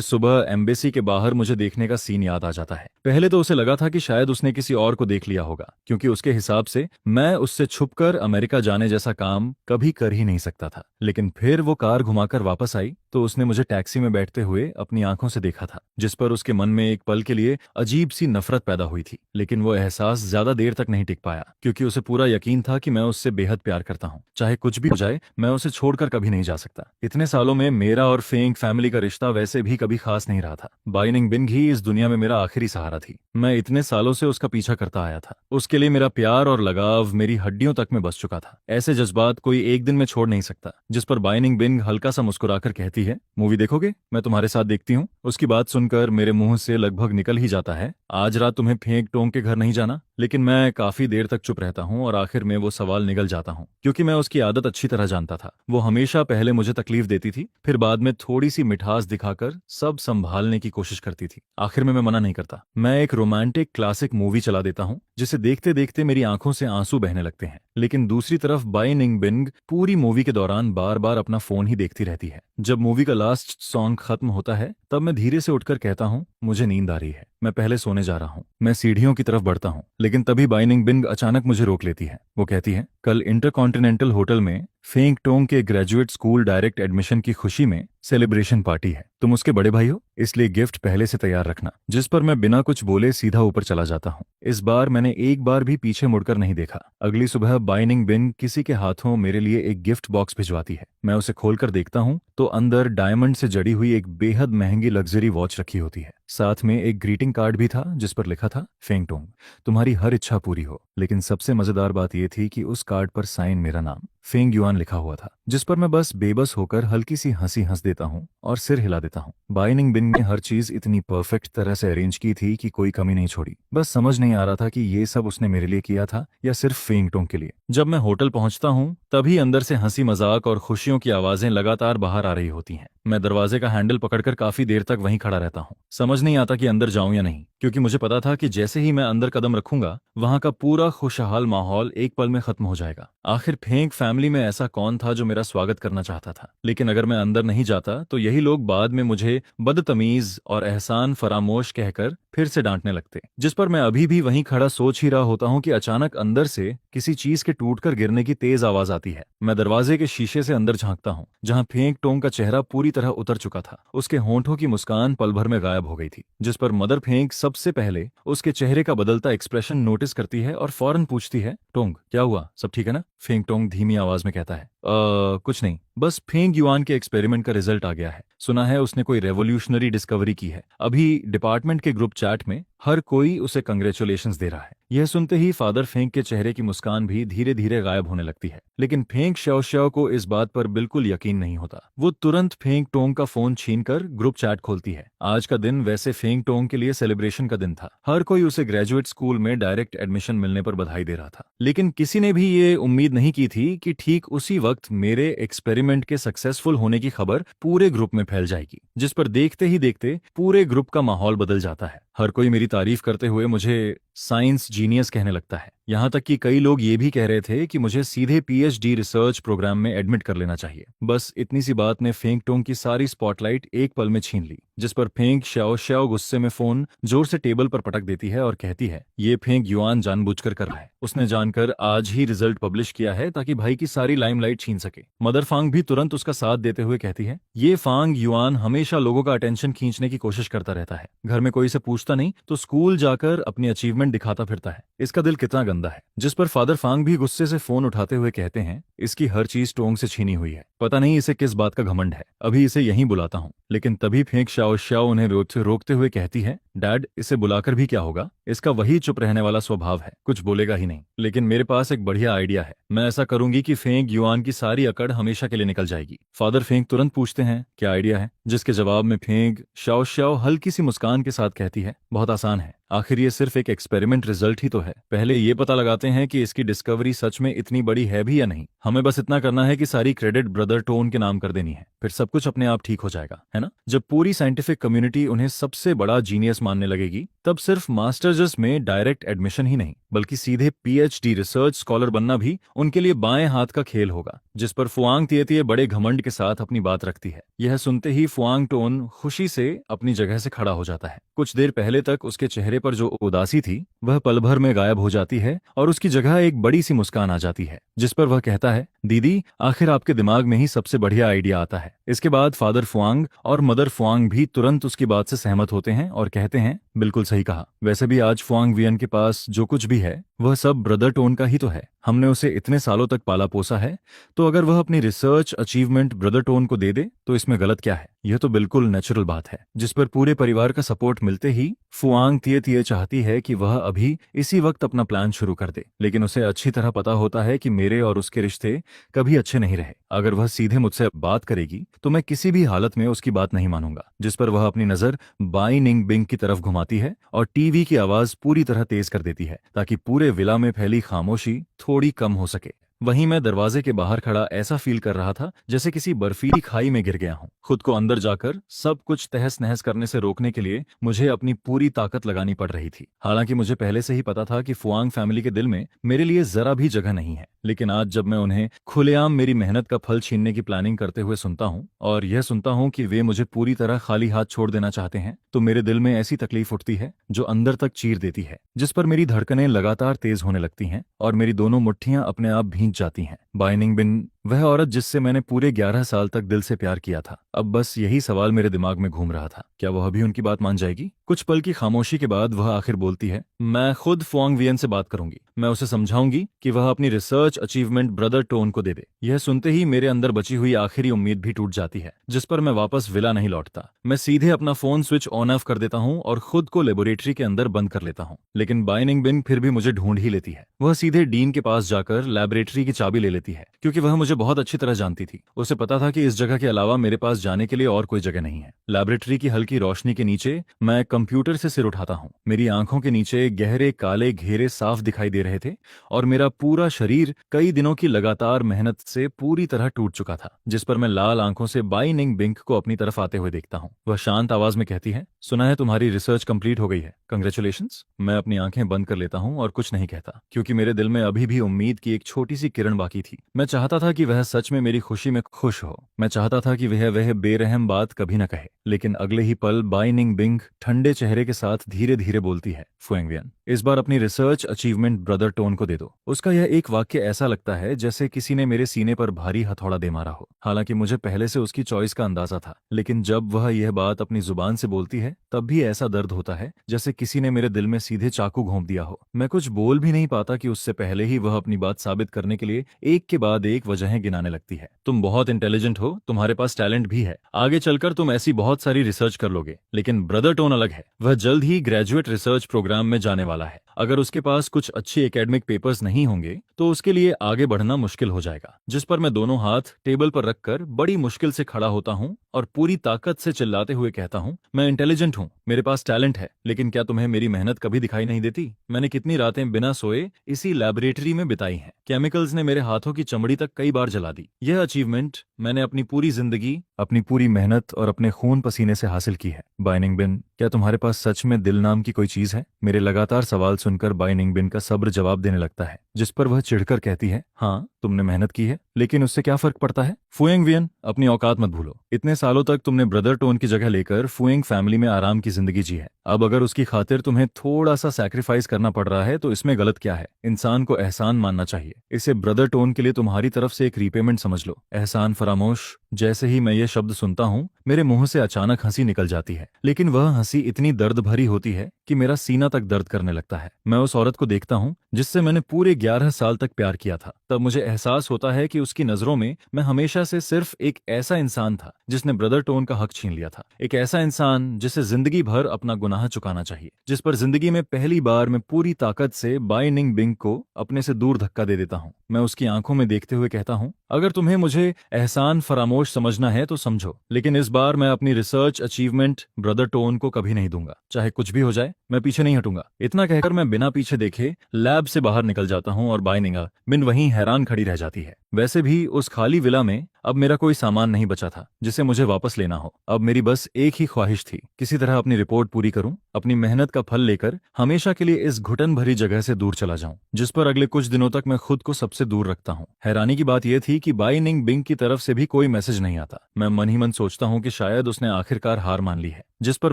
सुबह एम्बेसी के बाहर मुझे देखने का सीन याद आ जाता है। पहले तो उसे लगा था कि शायद उसने किसी और को देख लिया होगा, क्योंकि उसके हिसाब से मैं उससे छुपकर अमेरिका जाने जैसा काम कभी कर ही नहीं सकता था। लेकिन फिर वो कार घुमाकर वापस आई तो उसने मुझे टैक्सी में बैठते हुए अपनी आंखों से देखा था, जिस पर उसके मन में एक पल के लिए अजीब सी नफरत पैदा हुई थी। लेकिन वो एहसास ज्यादा देर तक नहीं टिक पाया, क्योंकि उसे पूरा यकीन था कि मैं उससे बेहद प्यार करता हूँ। चाहे कुछ भी हो जाए, मैं उसे छोड़कर कभी नहीं जा सकता। इतने सालों में मेरा और फेंग फैमिली का रिश्ता वैसे भी कभी खास नहीं रहा था। बाई निंग बिंग ही इस दुनिया में मेरा आखिरी सहारा थी। मैं इतने सालों से उसका पीछा करता आया था। उसके लिए मेरा प्यार और लगाव मेरी हड्डियों तक में बस चुका था। ऐसे जज्बात कोई एक दिन में छोड़ नहीं सकता। जिस पर बाई निंग बिंग हल्का सा मुस्कुराकर कहती है, मूवी देखोगे? मैं तुम्हारे साथ देखती हूँ। उसकी बात सुनकर मेरे मुंह से लगभग निकल ही जाता है, आज रात तुम्हें फेंक टोंग के घर नहीं जाना? लेकिन मैं काफी देर तक चुप रहता हूँ और आखिर में वो सवाल निकल जाता हूँ, क्योंकि मैं उसकी आदत अच्छी तरह जानता था। वो हमेशा पहले मुझे तकलीफ देती थी, फिर बाद में थोड़ी सी मिठास दिखाकर सब संभालने की कोशिश करती थी। आखिर में मैं मना नहीं करता। मैं एक रोमांटिक क्लासिक मूवी चला देता हूँ, जिसे देखते देखते मेरी आंखों से आंसू बहने लगते हैं। लेकिन दूसरी तरफ बाई निंग बिंग पूरी मूवी के दौरान बार बार अपना फोन ही देखती रहती है। जब मूवी का लास्ट सॉन्ग खत्म होता है, तब मैं धीरे से उठकर कहता हूँ, मुझे नींद आ रही है, मैं पहले सोने जा रहा हूँ। मैं सीढ़ियों की तरफ बढ़ता हूँ, लेकिन तभी बाई निंग बिंग अचानक मुझे रोक लेती है। वो कहती है, कल इंटरकॉन्टिनेंटल होटल में फेंग टोंग के ग्रेजुएट स्कूल डायरेक्ट एडमिशन की खुशी में सेलिब्रेशन पार्टी है। तुम उसके बड़े भाई हो, इसलिए गिफ्ट पहले से तैयार रखना। जिस पर मैं बिना कुछ बोले सीधा ऊपर चला जाता हूँ। इस बार मैंने एक बार भी पीछे मुड़कर नहीं देखा। अगली सुबह बाई निंग बिंग किसी के हाथों मेरे लिए एक गिफ्ट बॉक्स भिजवाती है। मैं उसे खोलकर देखता हूँ तो अंदर डायमंड से जड़ी हुई एक बेहद महंगी लग्जरी वॉच रखी होती है। साथ में एक ग्रीटिंग कार्ड भी था, जिस पर लिखा था, फेंग टोंग, तुम्हारी हर इच्छा पूरी हो। लेकिन सबसे मजेदार बात यह थी कि उस कार्ड पर साइन मेरा नाम फेंग युआन लिखा हुआ था, जिस पर मैं बस बेबस होकर हल्की सी हंसी हंस देता हूँ और सिर हिला देता हूँ। बाई निंग बिंग ने हर चीज इतनी परफेक्ट तरह से अरेंज की थी कि कोई कमी नहीं छोड़ी। बस समझ नहीं आ रहा था कि ये सब उसने मेरे लिए किया था या सिर्फ फेंग टोंग के लिए। जब मैं होटल पहुंचता हूँ, तभी अंदर से हंसी मजाक और खुशियों की आवाजें लगातार बाहर आ रही होती हैं। मैं दरवाजे का हैंडल पकड़कर काफी देर तक वहीं खड़ा रहता हूँ। समझ नहीं आता कि अंदर जाऊं या नहीं, क्योंकि मुझे पता था कि जैसे ही मैं अंदर कदम रखूंगा, वहां का पूरा खुशहाल माहौल एक पल में खत्म हो जाएगा। आखिर फेंग फैमिली में ऐसा कौन था जो मेरा स्वागत करना चाहता था? लेकिन अगर मैं अंदर नहीं जाता तो यही लोग बाद में मुझे बदतमीज और एहसान फरामोश कहकर फिर से डांटने लगते। जिस पर मैं अभी भी वहीं खड़ा सोच ही रहा होता हूँ कि अचानक अंदर से किसी चीज के टूटकर गिरने की तेज आवाज आती है। मैं दरवाजे के शीशे से अंदर झांकता हूँ, जहाँ फेंग टोंग का चेहरा पूरी तरह उतर चुका था। उसके होंठों की मुस्कान पल भर में गायब हो गई थी, जिस पर मदर फेंग सबसे पहले उसके चेहरे का बदलता एक्सप्रेशन नोटिस करती है और फौरन पूछती है, टोंग क्या हुआ, सब ठीक है ना? फेंग टोंग धीमी आवाज में कहता है, कुछ नहीं, बस फेंग युआन के एक्सपेरिमेंट का रिजल्ट आ गया है। सुना है उसने कोई रेवोल्यूशनरी डिस्कवरी की है। अभी डिपार्टमेंट के ग्रुप चैट में हर कोई उसे कंग्रेचुलेशंस दे रहा है। यह सुनते ही फादर फेंग के चेहरे की मुस्कान भी धीरे धीरे गायब होने लगती है। लेकिन फेंग श्याओ श्याओ को इस बात पर बिल्कुल यकीन नहीं होता। वो तुरंत फेंग टोंग का फोन छीनकर ग्रुप चैट खोलती है। आज का दिन वैसे फेंग टोंग के लिए सेलिब्रेशन का दिन था। हर कोई उसे ग्रेजुएट स्कूल में डायरेक्ट एडमिशन मिलने पर बधाई दे रहा था। लेकिन किसी ने भी ये उम्मीद नहीं की थी कि ठीक उसी वक्त मेरे एक्सपेरिमेंट के सक्सेसफुल होने की खबर पूरे ग्रुप में फैल जाएगी, जिस पर देखते ही देखते पूरे ग्रुप का माहौल बदल जाता है। हर कोई मेरी तारीफ करते हुए मुझे साइंस जीनियस कहने लगता है। यहाँ तक कि कई लोग ये भी कह रहे थे कि मुझे सीधे पीएचडी रिसर्च प्रोग्राम में एडमिट कर लेना चाहिए। बस इतनी सी बात ने फेंग टोंग की सारी स्पॉटलाइट एक पल में छीन ली, जिस पर फेंग श्याओ श्याओ गुस्से में फोन जोर से टेबल पर पटक देती है और कहती है, ये फेंग युआन जानबूझकर कर रहा है। उसने जानकर आज ही रिजल्ट पब्लिश किया है ताकि भाई की सारी लाइमलाइट छीन सके। मदर फांग भी तुरंत उसका साथ देते हुए कहती है, ये फांग युआन हमेशा लोगों का अटेंशन खींचने की कोशिश करता रहता है। घर में कोई से पूछता नहीं तो स्कूल जाकर अपनी अचीवमेंट दिखाता फिरता है। इसका दिल कितना गंदा है। जिस पर फादर फांग भी गुस्से से फोन उठाते हुए कहते हैं, इसकी हर चीज टोंग से छीनी हुई है। पता नहीं इसे किस बात का घमंड है। अभी इसे यहीं बुलाता हूँ। लेकिन तभी फेंग श्याओ श्याओ उन्हें रोकते हुए कहती है, डैड इसे बुलाकर भी क्या होगा, इसका वही चुप रहने वाला स्वभाव है, कुछ बोलेगा ही नहीं। लेकिन मेरे पास एक बढ़िया आइडिया है। मैं ऐसा करूंगी कि फेंग युआन की सारी अकड़ हमेशा के लिए निकल जाएगी। फादर फेंग तुरंत पूछते हैं, क्या आइडिया है? जिसके जवाब में फेंग श्याओ श्याओ हल्की सी मुस्कान के साथ कहती है, बहुत आसान है। आखिर ये सिर्फ एक एक्सपेरिमेंट रिजल्ट ही तो है। पहले ये पता लगाते हैं कि इसकी डिस्कवरी सच में इतनी बड़ी है भी या नहीं। हमें बस इतना करना है कि सारी क्रेडिट ब्रदर टोन के नाम कर देनी है, फिर सब कुछ अपने आप ठीक हो जाएगा, है ना? जब पूरी साइंटिफिक कम्युनिटी उन्हें सबसे बड़ा जीनियस मानने लगेगी, तब सिर्फ मास्टर्स में डायरेक्ट एडमिशन ही नहीं, बल्कि सीधे पीएचडी रिसर्च स्कॉलर बनना भी उनके लिए बाएं हाथ का खेल होगा। जिस पर फुआंग तिएतिए बड़े घमंड के साथ अपनी बात रखती है। यह सुनते ही फुआंग टोन खुशी से अपनी जगह से खड़ा हो जाता है। कुछ देर पहले तक उसके चेहरे पर जो उदासी थी वह पल भर में गायब हो जाती है और उसकी जगह एक बड़ी सी मुस्कान आ जाती है, जिस पर वह कहता है, दीदी आखिर आपके दिमाग में ही सबसे बढ़िया आइडिया आता है। इसके बाद फादर फुआंग और मदर फुआंग भी तुरंत उसकी बात से सहमत होते हैं और कहते हैं, बिल्कुल सही कहा। वैसे भी आज फुआंग वियन के पास जो कुछ भी है वह सब ब्रदर टोन का ही तो है। हमने उसे इतने सालों तक पाला पोसा है, तो अगर वह अपनी रिसर्च अचीवमेंट ब्रदर टोन को दे दे तो इसमें गलत क्या है? यह तो बिल्कुल नेचुरल बात है। जिस पर पूरे परिवार का सपोर्ट मिलते ही फुआंग तिएतिए चाहती है कि वह अभी इसी वक्त अपना प्लान शुरू कर दे। लेकिन उसे अच्छी तरह पता होता है कि मेरे और उसके रिश्ते कभी अच्छे नहीं रहे। अगर वह सीधे मुझसे बात करेगी तो मैं किसी भी हालत में उसकी बात नहीं मानूंगा। जिस पर वह अपनी नजर बाई निंग बिंग की तरफ घुमाती है और टीवी की आवाज पूरी तरह तेज कर देती है ताकि पूरे विला में फैली खामोशी थोड़ी कम हो सके। वहीं मैं दरवाजे के बाहर खड़ा ऐसा फील कर रहा था जैसे किसी बर्फीली खाई में गिर गया हूं। खुद को अंदर जाकर सब कुछ तहस नहस करने से रोकने के लिए मुझे अपनी पूरी ताकत लगानी पड़ रही थी। हालांकि मुझे पहले से ही पता था कि फुआंग फैमिली के दिल में मेरे लिए जरा भी जगह नहीं है। लेकिन आज जब मैं उन्हें खुलेआम मेरी मेहनत का फल छीनने की प्लानिंग करते हुए सुनता हूँ और यह सुनता हूँ कि वे मुझे पूरी तरह खाली हाथ छोड़ देना चाहते हैं, तो मेरे दिल में ऐसी तकलीफ उठती है जो अंदर तक चीर देती है, जिस पर मेरी धड़कनें लगातार तेज होने लगती हैं और मेरी दोनों मुट्ठियां अपने आप भींच जाती हैं। बाई निंग बिन, वह औरत जिससे मैंने पूरे 11 साल तक दिल से प्यार किया था, अब बस यही सवाल मेरे दिमाग में घूम रहा था, क्या वह भी उनकी बात मान जाएगी? कुछ पल की खामोशी के बाद वह आखिर बोलती है, मैं खुद फुआंग वियन से बात करूंगी। मैं उसे समझाऊंगी कि वह अपनी रिसर्च अचीवमेंट ब्रदर टोन को दे दे। यह सुनते ही मेरे अंदर बची हुई आखिरी उम्मीद भी टूट जाती है, जिस पर मैं वापस विला नहीं लौटता। मैं सीधे अपना फोन स्विच ऑन ऑफ कर देता हूँ और खुद को लेबोरेटरी के अंदर बंद कर लेता हूँ। लेकिन बाई निंग बिन फिर भी मुझे ढूंढ ही लेती है। वह सीधे डीन के पास जाकर लेबोरेटरी की चाबी ले लेती है, क्योंकि वह मुझे बहुत अच्छी तरह जानती थी। उसे पता था कि इस जगह के अलावा मेरे पास जाने के लिए और कोई जगह नहीं है। लेबोरेटरी की हल्की रोशनी के नीचे मैं कंप्यूटर से सिर उठाता हूँ। मेरी आंखों के नीचे गहरे काले घेरे साफ दिखाई दे रहे थे और मेरा पूरा शरीर कई दिनों की लगातार मेहनत से पूरी तरह टूट चुका था। जिस पर मैं लाल आंखों से बाई निंग बिंग को अपनी तरफ आते हुए देखता हूँ। वह शांत आवाज में कहती है, सुना है तुम्हारी रिसर्च कंप्लीट हो गई है, कंग्रेचुलेशंस। मैं अपनी आंखें बंद कर लेता हूँ और कुछ नहीं कहता, क्योंकि मेरे दिल में अभी भी उम्मीद की एक छोटी सी किरण बाकी थी। मैं चाहता था कि कि वह सच में मेरी खुशी में खुश हो। मैं चाहता था कि वह बेरहम बात कभी न कहे, लेकिन अगले ही पल बाई निंग बिंग ठंडे चेहरे के साथ धीरे धीरे बोलती है, फुएंगवियन, इस बार अपनी रिसर्च अचीवमेंट ब्रदर टोन को दे दो। उसका यह एक वाक्य ऐसा लगता है जैसे किसी ने मेरे सीने पर भारी हथौड़ा दे मारा हो। हालांकि मुझे पहले से उसकी चॉइस का अंदाजा था, लेकिन जब वह यह बात अपनी जुबान से बोलती है तब भी ऐसा दर्द होता है जैसे किसी ने मेरे दिल में सीधे चाकू घोंप दिया हो। मैं कुछ बोल भी नहीं पाता कि उससे पहले ही वह अपनी बात साबित करने के लिए एक के बाद एक वजहें गिनाने लगती है। तुम बहुत इंटेलिजेंट हो, तुम्हारे पास टैलेंट भी है, आगे चलकर तुम ऐसी बहुत सारी रिसर्च कर लोगे, लेकिन ब्रदर टोन अलग है। वह जल्द ही ग्रेजुएट रिसर्च प्रोग्राम में जाने वाला है। अगर उसके पास कुछ अच्छे एकेडमिक पेपर्स नहीं होंगे तो उसके लिए आगे बढ़ना मुश्किल हो जाएगा। जिस पर मैं दोनों हाथ टेबल पर रखकर बड़ी मुश्किल से खड़ा होता हूँ और पूरी ताकत से चिल्लाते हुए कहता हूँ, मैं इंटेलिजेंट हूँ, मेरे पास टैलेंट है, लेकिन क्या तुम्हें मेरी मेहनत कभी दिखाई नहीं देती? मैंने कितनी रातें बिना सोए इसी लैबोरेटरी में बिताई हैं। केमिकल्स ने मेरे हाथों की चमड़ी तक कई बार जला दी। यह अचीवमेंट मैंने अपनी पूरी जिंदगी, अपनी पूरी मेहनत और अपने खून पसीने से हासिल की है। बाई निंग बिन, क्या तुम्हारे पास सच में दिल नाम की कोई चीज है? मेरे लगातार सवाल सुनकर बाई निंग बिन का सब्र जवाब देने लगता है, जिस पर वह चिढ़कर कहती है, हाँ तुमने मेहनत की है, लेकिन उससे क्या फर्क पड़ता है? फुएंगवियन, अपनी औकात मत भूलो। इतने सालों तक तुमने ब्रदर टोन की जगह लेकर फुएंग फैमिली में आराम की जिंदगी जी है। अब अगर उसकी खातिर तुम्हें थोड़ा सा सैक्रिफाइस करना पड़ रहा है तो इसमें गलत क्या है? इंसान को एहसान मानना चाहिए। इसे ब्रदर टोन के लिए तुम्हारी तरफ से एक रीपेमेंट समझ लो। एहसान फरामोश। जैसे ही मैं ये शब्द सुनता हूँ मेरे मुंह से अचानक हंसी निकल जाती है, लेकिन वह हंसी इतनी दर्द भरी होती है कि मेरा सीना तक दर्द करने लगता है। मैं उस औरत को देखता हूँ जिससे मैंने पूरे 11 साल तक प्यार किया था। तब मुझे एहसास होता है कि उसकी नजरों में मैं हमेशा से सिर्फ एक ऐसा इंसान था जिसने ब्रदर टोन का हक छीन लिया था। एक ऐसा इंसान जिसे जिंदगी भर अपना गुनाह चुकाना चाहिए, जिस पर जिंदगी में पहली बार मैं पूरी ताकत से बाई निंग बिंग को अपने से दूर धक्का दे देता हूँ। मैं उसकी आंखों में देखते हुए कहता हूँ, अगर तुम्हें मुझे एहसान फरामोश समझना है तो समझो, लेकिन इस बार मैं अपनी रिसर्च अचीवमेंट ब्रदर टोन को कभी नहीं दूंगा। चाहे कुछ भी हो जाए, मैं पीछे नहीं हटूंगा। इतना कहकर मैं बिना पीछे देखे लैब से बाहर निकल जाता हूँ और बाई निंग बिन वहीं हैरान खड़ी रह जाती है। वैसे भी उस खाली विला में अब मेरा कोई सामान नहीं बचा था जिसे मुझे वापस लेना हो। अब मेरी बस एक ही ख्वाहिश थी, किसी तरह अपनी रिपोर्ट पूरी करूं, अपनी मेहनत का फल लेकर हमेशा के लिए इस घुटन भरी जगह से दूर चला जाऊं, जिस पर अगले कुछ दिनों तक मैं खुद को सबसे दूर रखता हूं। हैरानी की बात यह थी कि बाई निंग बिंग की तरफ से भी कोई मैसेज नहीं आता। मैं मन ही मन सोचता हूं कि शायद उसने आखिरकार हार मान ली है, जिस पर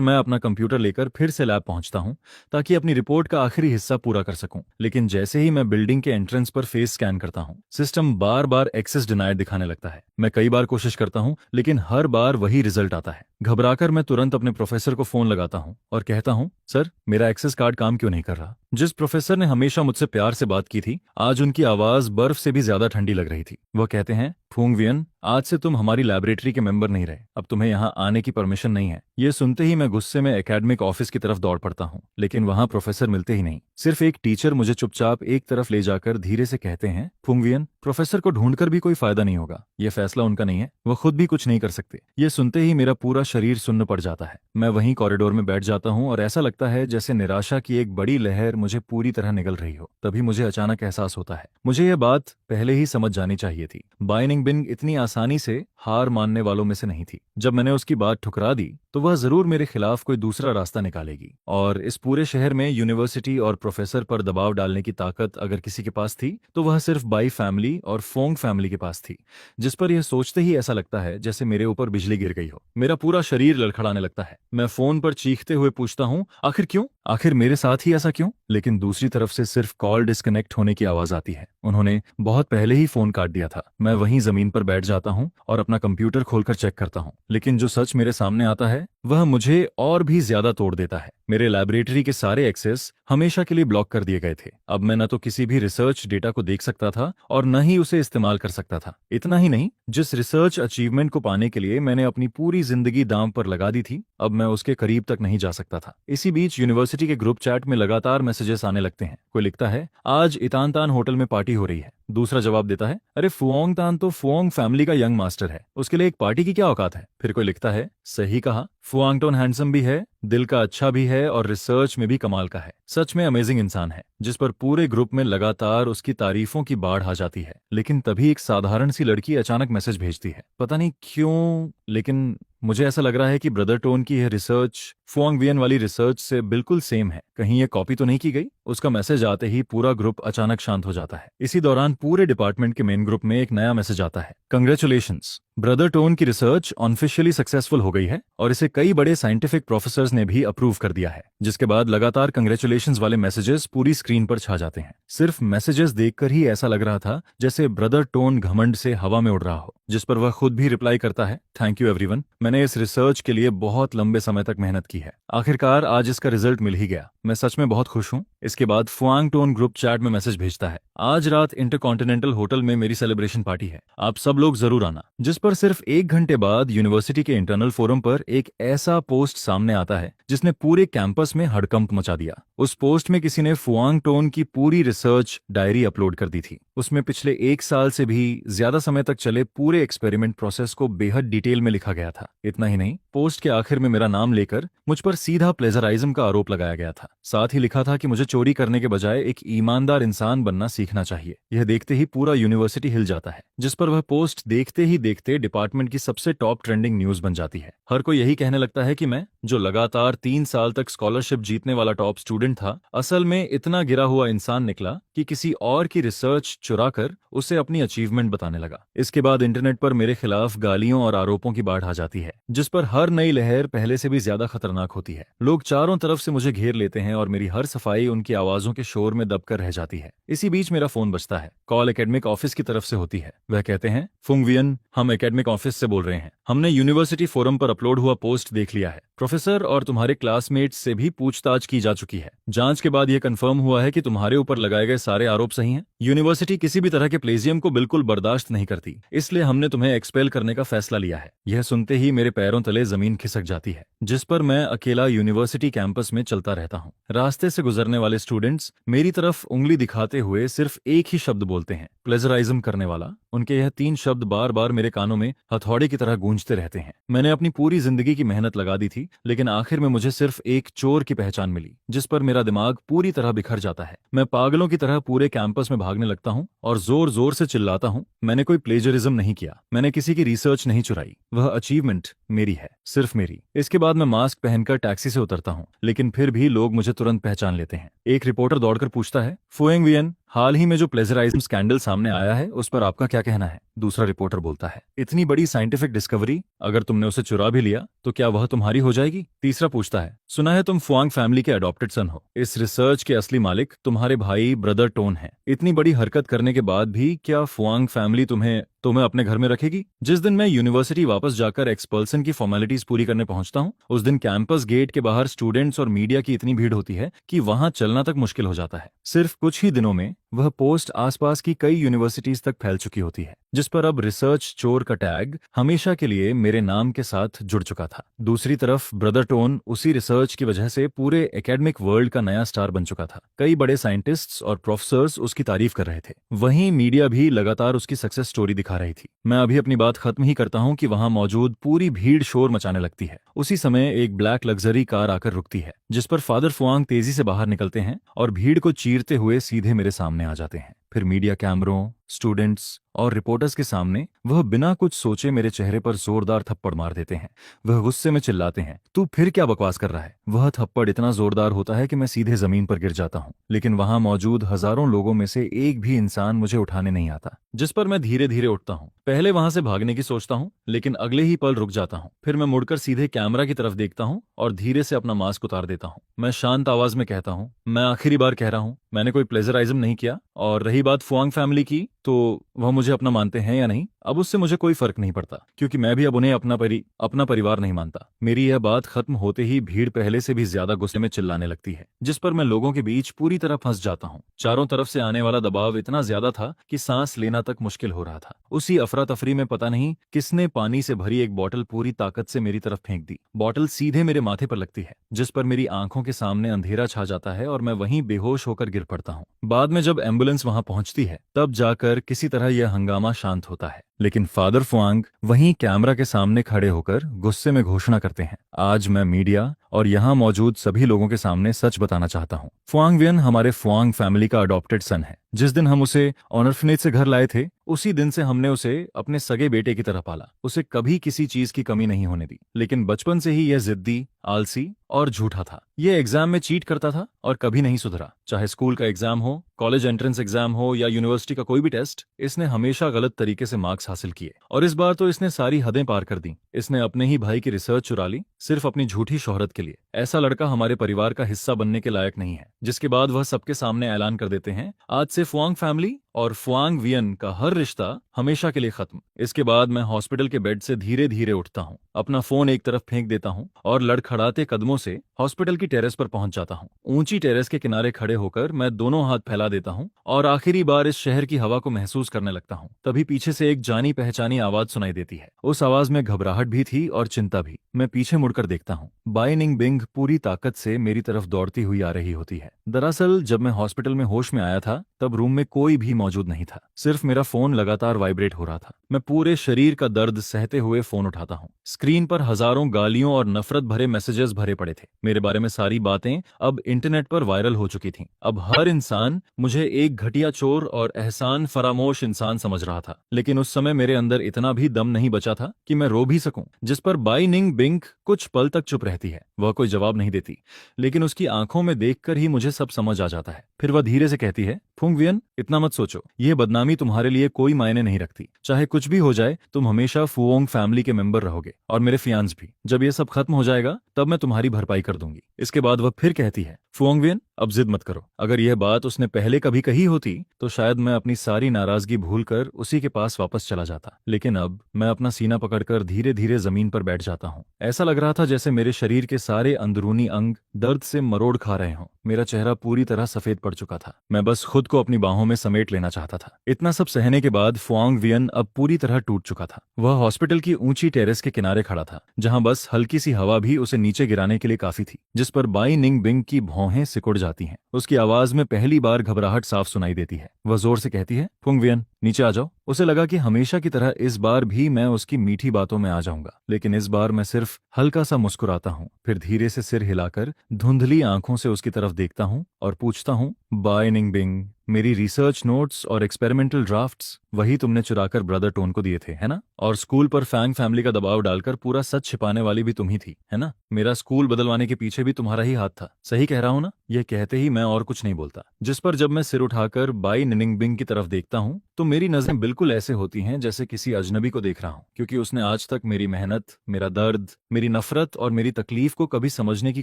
मैं अपना कंप्यूटर लेकर फिर से लैब पहुंचता हूं ताकि अपनी रिपोर्ट का आखिरी हिस्सा पूरा कर सकूं। लेकिन जैसे ही मैं बिल्डिंग के एंट्रेंस पर फेस स्कैन करता हूं, सिस्टम बार बार एक्सेस डिनाइड दिखाने लगता है। मैं कई बार कोशिश करता हूं, लेकिन हर बार वही रिजल्ट आता है। घबराकर मैं तुरंत अपने प्रोफेसर को फोन लगाता हूं और कहता हूं, सर मेरा एक्सेस कार्ड काम क्यों नहीं कर रहा? जिस प्रोफेसर ने हमेशा मुझसे प्यार से बात की थी, आज उनकी आवाज बर्फ से भी ज्यादा ठंडी लग रही थी। वह कहते हैं, फुएंगवियन, आज से तुम हमारी लैबोरेटरी के मेंबर नहीं रहे, अब तुम्हें यहाँ आने की परमिशन नहीं है। ये सुनते ही मैं गुस्से में एकेडमिक ऑफिस की तरफ दौड़ पड़ता हूँ, लेकिन वहाँ प्रोफेसर मिलते ही नहीं। सिर्फ एक टीचर मुझे चुपचाप एक तरफ ले जाकर धीरे से कहते हैं, फुएंगवियन, प्रोफेसर को ढूंढकर भी कोई फायदा नहीं होगा, ये फैसला उनका नहीं है, वह खुद भी कुछ नहीं कर सकते। ये सुनते ही मेरा पूरा शरीर सुन्न पड़ जाता है। मैं वहीं कॉरिडोर में बैठ जाता हूँ और ऐसा लगता है जैसे निराशा की एक बड़ी लहर मुझे पूरी तरह निगल रही हो। तभी मुझे अचानक एहसास होता है, मुझे यह बात पहले ही समझ जानी चाहिए थी। बाई निंग बिन इतनी आसानी से हार मानने वालों में से नहीं थी। जब मैंने उसकी बात ठुकरा दी तो वह जरूर मेरे खिलाफ कोई दूसरा रास्ता निकालेगी। और इस पूरे शहर में यूनिवर्सिटी और प्रोफेसर पर दबाव डालने की ताकत अगर किसी के पास थी तो वह सिर्फ बाई फैमिली और फोंग फैमिली के पास थी, जिस पर यह सोचते ही ऐसा लगता है जैसे मेरे ऊपर बिजली गिर गई हो। मेरा पूरा शरीर लड़खड़ाने लगता है। मैं फोन पर चीखते हुए पूछता हूँ, आखिर क्यों? आखिर मेरे साथ ही ऐसा क्यों? लेकिन दूसरी तरफ से सिर्फ कॉल डिस्कनेक्ट होने की आवाज आती है। उन्होंने बहुत पहले ही फोन काट दिया था। मैं वहीं जमीन पर बैठ जाता हूँ और अपना कंप्यूटर खोलकर चेक करता हूँ, लेकिन जो सच मेरे सामने आता है वह मुझे और भी ज्यादा तोड़ देता है। मेरे लैबोरेटरी के सारे एक्सेस हमेशा के लिए ब्लॉक कर दिए गए थे। अब मैं न तो किसी भी रिसर्च डेटा को देख सकता था और न ही उसे इस्तेमाल कर सकता था। इतना ही नहीं, जिस रिसर्च अचीवमेंट को पाने के लिए मैंने अपनी पूरी जिंदगी दांव पर लगा दी थी, अब मैं उसके करीब तक नहीं जा सकता था। इसी बीच यूनिवर्सिटी के ग्रुप चैट में लगातार मैसेजेस आने लगते हैं। कोई लिखता है, आज इतान तान होटल में पार्टी हो रही है। दूसरा जवाब देता है, अरे फुओंग तान तो फुओंग फैमिली का यंग मास्टर है, उसके लिए एक पार्टी की क्या औकात है। फिर कोई लिखता है, सही कहा, फुआंगटोन हैंडसम भी है, दिल का अच्छा भी है और रिसर्च में भी कमाल का है। सच में अमेजिंग इंसान है। जिस पर पूरे ग्रुप में लगातार उसकी तारीफों की बाढ़ आ जाती है। लेकिन तभी एक साधारण सी लड़की अचानक मैसेज भेजती है। पता नहीं क्यों, लेकिन मुझे ऐसा लग रहा है कि ब्रदर टोन की यह रिसर्च फुआंग वियन वाली रिसर्च से बिल्कुल सेम है, कहीं ये कॉपी तो नहीं की गई? उसका मैसेज आते ही पूरा ग्रुप अचानक शांत हो जाता है। इसी दौरान पूरे डिपार्टमेंट के मेन ग्रुप में एक नया मैसेज आता है, कंग्रेचुलेशंस, ब्रदर टोन की रिसर्च ऑफिशियली सक्सेसफुल हो गई है और इसे कई बड़े साइंटिफिक प्रोफेसर्स ने भी अप्रूव कर दिया है। जिसके बाद लगातार कंग्रेचुलेशंस वाले मैसेजेस पूरी स्क्रीन पर छा जाते हैं। सिर्फ मैसेजेस देखकर ही ऐसा लग रहा था जैसे ब्रदर टोन घमंड से हवा में उड़ रहा हो, जिस पर वह खुद भी रिप्लाई करता है, थैंक यू एवरीवन, मैंने इस रिसर्च के लिए बहुत लंबे समय तक मेहनत की है, आखिरकार आज इसका रिजल्ट मिल ही गया, मैं सच में बहुत खुश हूँ। इसके बाद फुआंग टोन ग्रुप चैट में मैसेज भेजता है, आज रात इंटरकॉन्टिनेंटल होटल में मेरी सेलिब्रेशन पार्टी है, आप सब लोग जरूर आना। जिस पर सिर्फ 1 घंटे बाद यूनिवर्सिटी के इंटरनल फोरम पर एक ऐसा पोस्ट सामने आता है जिसने पूरे कैंपस में हड़कंप मचा दिया। उस पोस्ट में किसी ने फुआंग टोन की पूरी रिसर्च डायरी अपलोड कर दी थी। उसमें पिछले 1 साल से भी ज्यादा समय तक चले पूरे एक्सपेरिमेंट प्रोसेस को बेहद डिटेल में लिखा गया था। इतना ही नहीं, पोस्ट के आखिर में मेरा नाम लेकर मुझ पर सीधा प्लेजराइज्म का आरोप लगाया गया था। साथ ही लिखा था कि मुझे चोरी करने के बजाय एक ईमानदार इंसान बनना सीखना चाहिए। यह देखते ही पूरा यूनिवर्सिटी हिल जाता है, जिस पर वह पोस्ट देखते ही देखते डिपार्टमेंट की सबसे टॉप ट्रेंडिंग न्यूज बन जाती है। हर कोई यही कहने लगता है कि मैं, जो लगातार 3 साल तक स्कॉलरशिप जीतने वाला टॉप स्टूडेंट था, असल में इतना गिरा हुआ इंसान निकला कि किसी और की रिसर्च चुराकर उसे अपनी अचीवमेंट बताने लगा। इसके बाद इंटरनेट पर मेरे खिलाफ गालियों और आरोपों की बाढ़ आ जाती है, जिस पर हर नई लहर पहले से भी ज्यादा खतरनाक होती है। लोग चारों तरफ से मुझे घेर लेते हैं और मेरी हर सफाई उनकी आवाजों के शोर में दबकर रह जाती है। इसी बीच मेरा फोन बजता है। कॉल एकेडमिक ऑफिस की तरफ से होती है। वह कहते हैं, फुंग वियन, हम एकेडमिक ऑफिस से बोल रहे हैं, हमने यूनिवर्सिटी फोरम पर अपलोड हुआ पोस्ट देख लिया है। प्रोफेसर और तुम्हारे क्लासमेट्स से भी पूछताछ की जा चुकी है। जांच के बाद यह कंफर्म हुआ है कि तुम्हारे ऊपर लगाए गए सारे आरोप सही हैं। यूनिवर्सिटी किसी भी तरह के प्लेजियम को बिल्कुल बर्दाश्त नहीं करती, इसलिए हमने तुम्हें एक्सपेल करने का फैसला लिया है। यह सुनते ही मेरे पैरों तले जमीन खिसक जाती है, जिस पर मैं अकेला यूनिवर्सिटी कैंपस में चलता रहता हूँ। रास्ते से गुजरने वाले स्टूडेंट्स मेरी तरफ उंगली दिखाते हुए सिर्फ एक ही शब्द बोलते हैं, प्लेजराइज्म करने वाला। उनके यह 3 शब्द बार बार मेरे कानों में हथौड़े की तरह गूंजते रहते हैं। मैंने अपनी पूरी जिंदगी की मेहनत लगा दी थी, लेकिन आखिर में मुझे सिर्फ एक चोर की पहचान मिली, जिस पर मेरा दिमाग पूरी तरह बिखर जाता है। मैं पागलों की तरह पूरे कैंपस में भागने लगता हूँ और जोर जोर से चिल्लाता हूँ, मैंने कोई प्लेजरिज्म नहीं किया, मैंने किसी की रिसर्च नहीं चुराई, वह अचीवमेंट मेरी है, सिर्फ मेरी। इसके बाद मैं मास्क पहनकर टैक्सी से उतरता हूँ, लेकिन फिर भी लोग मुझे तुरंत पहचान लेते हैं। एक रिपोर्टर दौड़कर पूछता है, फुएंग वियन, हाल ही में जो प्लेजराइज्म स्कैंडल सामने आया है उस पर आपका क्या कहना है? दूसरा रिपोर्टर बोलता है, इतनी बड़ी साइंटिफिक डिस्कवरी, अगर तुमने उसे चुरा भी लिया तो क्या वह तुम्हारी हो जाएगी? तीसरा पूछता है, सुना है तुम फुआंग फैमिली के अडॉप्टेड सन हो, इस रिसर्च के असली मालिक तुम्हारे भाई ब्रदर टोन हैं। इतनी बड़ी हरकत करने के बाद भी क्या फुआंग फैमिली तुम्हें अपने घर में रखेगी? जिस दिन मैं यूनिवर्सिटी वापस जाकर एक्सपल्सन की फॉर्मेलिटीज पूरी करने पहुंचता हूं, उस दिन कैंपस गेट के बाहर स्टूडेंट्स और मीडिया की इतनी भीड़ होती है कि वहां चलना तक मुश्किल हो जाता है। सिर्फ कुछ ही दिनों में वह पोस्ट आसपास की कई यूनिवर्सिटीज तक फैल चुकी होती है, जिस पर अब रिसर्च चोर का टैग हमेशा के लिए मेरे नाम के साथ जुड़ चुका था। दूसरी तरफ ब्रदर टोन उसी रिसर्च की वजह से पूरे एकेडमिक वर्ल्ड का नया स्टार बन चुका था। कई बड़े साइंटिस्ट्स और प्रोफेसर्स उसकी तारीफ कर रहे थे। वहीं मीडिया भी लगातार उसकी सक्सेस स्टोरी दिखा रही थी। मैं अभी अपनी बात खत्म ही करता हूं कि वहां मौजूद पूरी भीड़ शोर मचाने लगती है। उसी समय एक ब्लैक लग्जरी कार आकर रुकती है, जिस पर फादर फुआंग तेजी से बाहर निकलते हैं और भीड़ को चीरते हुए सीधे मेरे सामने आ जाते हैं। फिर मीडिया कैमरों, स्टूडेंट्स और रिपोर्टर्स के सामने वह बिना कुछ सोचे मेरे चेहरे पर जोरदार थप्पड़ मार देते हैं। वह गुस्से में चिल्लाते हैं, तू फिर क्या बकवास कर रहा है? वह थप्पड़ इतना जोरदार होता है कि मैं सीधे जमीन पर गिर जाता हूँ, लेकिन वहां मौजूद हजारों लोगों में से एक भी इंसान मुझे उठाने नहीं आता, जिस पर मैं धीरे धीरे उठता हूँ। पहले वहां से भागने की सोचता हूँ, लेकिन अगले ही पल रुक जाता हूँ। फिर मैं मुड़कर सीधे कैमरा की तरफ देखता हूँ और धीरे से अपना मास्क उतार देता हूँ। मैं शांत आवाज में कहता हूँ, मैं आखिरी बार कह रहा हूँ, मैंने कोई प्लेजराइज्म नहीं किया। और रही बात फुआंग फैमिली की, तो वह मुझे अपना मानते हैं या नहीं, अब उससे मुझे कोई फर्क नहीं पड़ता, क्योंकि मैं भी अब उन्हें अपना परिवार नहीं मानता। मेरी यह बात खत्म होते ही भीड़ पहले से भी ज्यादा गुस्से में चिल्लाने लगती है, जिस पर मैं लोगों के बीच पूरी तरह फंस जाता हूँ। चारों तरफ से आने वाला दबाव इतना ज्यादा था कि सांस लेना तक मुश्किल हो रहा था। उसी अफरा तफरी में पता नहीं किसने पानी से भरी एक बोतल पूरी ताकत से मेरी तरफ फेंक दी। बोतल सीधे मेरे माथे पर लगती है, जिस पर मेरी आंखों के सामने अंधेरा छा जाता है और मैं वहीं बेहोश होकर गिर पड़ता हूँ। बाद में जब एम्बुलेंस वहां पहुंचती है, तब जाकर किसी तरह यह हंगामा शांत होता है। लेकिन फादर फुआंग वहीं कैमरा के सामने खड़े होकर गुस्से में घोषणा करते हैं, आज मैं मीडिया और यहाँ मौजूद सभी लोगों के सामने सच बताना चाहता हूँ। फुआंग वियन हमारे फुआंग फैमिली का अडॉप्टेड सन है। जिस दिन हम उसे ऑर्फनेज से घर लाए थे, उसी दिन से हमने उसे अपने सगे बेटे की तरह पाला। उसे कभी किसी चीज की कमी नहीं होने दी, लेकिन बचपन से ही यह जिद्दी, आलसी और झूठा था। यह एग्जाम में चीट करता था और कभी नहीं सुधरा। चाहे स्कूल का एग्जाम हो, कॉलेज एंट्रेंस एग्जाम हो या यूनिवर्सिटी का कोई भी टेस्ट, इसने हमेशा गलत तरीके से मार्क्स हासिल किए। और इस बार तो इसने सारी हदें पार कर दी। इसने अपने ही भाई की रिसर्च चुरा ली, सिर्फ अपनी झूठी शोहरत के लिए। ऐसा लड़का हमारे परिवार का हिस्सा बनने के लायक नहीं है। जिसके बाद वह सबके सामने ऐलान कर देते हैं, आज से फुआंग फैमिली और फुआंग वियन का हर रिश्ता हमेशा के लिए खत्म। इसके बाद मैं हॉस्पिटल के बेड से धीरे धीरे उठता हूँ, अपना फोन एक तरफ फेंक देता हूँ और लड़खड़ाते कदमों से हॉस्पिटल की टेरेस पर पहुंच जाता हूँ। ऊंची टेरेस के किनारे खड़े होकर मैं दोनों हाथ फैला देता हूँ और आखिरी बार इस शहर की हवा को महसूस करने लगता हूँ। तभी पीछे से एक जानी पहचानी आवाज सुनाई देती है। उस आवाज में घबराहट भी थी और चिंता भी। मैं पीछे मुड़कर देखता हूँ। बाई निंग बिंग पूरी ताकत से मेरी तरफ दौड़ती हुई आ रही होती है। दरअसल जब मैं हॉस्पिटल में होश में आया था, तब रूम में कोई भी मौजूद नहीं था। सिर्फ मेरा फोन लगातार वाइब्रेट हो रहा था। मैं पूरे शरीर का दर्द सहते हुए फोन उठाता हूँ। स्क्रीन पर हजारों गालियों और नफरत भरे मैसेजेस भरे पड़े थे। मेरे बारे में सारी बातें अब इंटरनेट पर वायरल हो चुकी थीं। अब हर इंसान मुझे एक घटिया चोर और एहसान फरामोश इंसान समझ रहा था। लेकिन उस समय मेरे अंदर इतना भी दम नहीं बचा था कि मैं रो भी सकूं। जिस पर बाई निंग बिंग कुछ पल तक चुप रहती है। वह कोई जवाब नहीं देती, लेकिन उसकी आंखों में देखकर ही मुझे सब समझ आ जाता है। फिर वह धीरे से कहती है, फुंग वियन, इतना मत सोचो। यह बदनामी तुम्हारे लिए कोई मायने नहीं रखती। चाहे कुछ भी हो जाए, तुम हमेशा फुओंग फैमिली के मेंबर रहोगे और मेरे फियांस भी। जब यह सब खत्म हो जाएगा, तब मैं तुम्हारी भरपाई कर दूंगी। इसके बाद वह फिर कहती है, फुओंग वियन, अब जिद मत करो। अगर यह बात उसने पहले कभी कही होती तो शायद मैं अपनी सारी नाराजगी भूलकर उसी के पास वापस चला जाता। लेकिन अब मैं अपना सीना पकड़कर धीरे धीरे जमीन पर बैठ जाता हूँ। ऐसा लग रहा था जैसे मेरे शरीर के सारे अंदरूनी अंग दर्द से मरोड़ खा रहे हों। मेरा चेहरा पूरी तरह सफेद पड़ चुका था। मैं बस खुद को अपनी बाहों में समेट लेना चाहता था। इतना सब सहने के बाद फुआंग वियन अब पूरी तरह टूट चुका था। वह हॉस्पिटल की ऊंची टेरेस के किनारे खड़ा था, जहां बस हल्की सी हवा भी उसे नीचे गिराने के लिए काफी थी, जिस पर बाई निंग बिंग की भौहें सिकुड़ जाती हैं। उसकी आवाज में पहली बार घबराहट साफ सुनाई देती है। वह जोर से कहती है, फुंग वियन, नीचे आ जाओ। उसे लगा कि हमेशा की तरह इस बार भी मैं उसकी मीठी बातों में आ जाऊंगा, लेकिन इस बार मैं सिर्फ हल्का सा मुस्कुराता हूँ। फिर धीरे से सिर हिलाकर धुंधली आंखों से उसकी तरफ देखता हूँ और पूछता हूँ, बाय निंग बिंग, मेरी रिसर्च नोट्स और एक्सपेरिमेंटल ड्राफ्ट्स वही तुमने चुराकर ब्रदर टोन को दिए थे, है ना? और स्कूल पर फैंग फैमिली का दबाव डालकर पूरा सच छिपाने वाली भी तुम ही थी, है ना? मेरा स्कूल बदलवाने के पीछे भी तुम्हारा ही हाथ था। सही कह रहा हूं ना? यह कहते ही मैं और कुछ नहीं बोलता। जिस पर जब मैं सिर उठाकर बाई निनिंगबिंग की तरफ देखता हूँ, तो मेरी नजरें बिल्कुल ऐसे होती हैं जैसे किसी अजनबी को देख रहा हूँ, क्योंकि उसने आज तक मेरी मेहनत, मेरा दर्द, मेरी नफरत और मेरी तकलीफ को कभी समझने की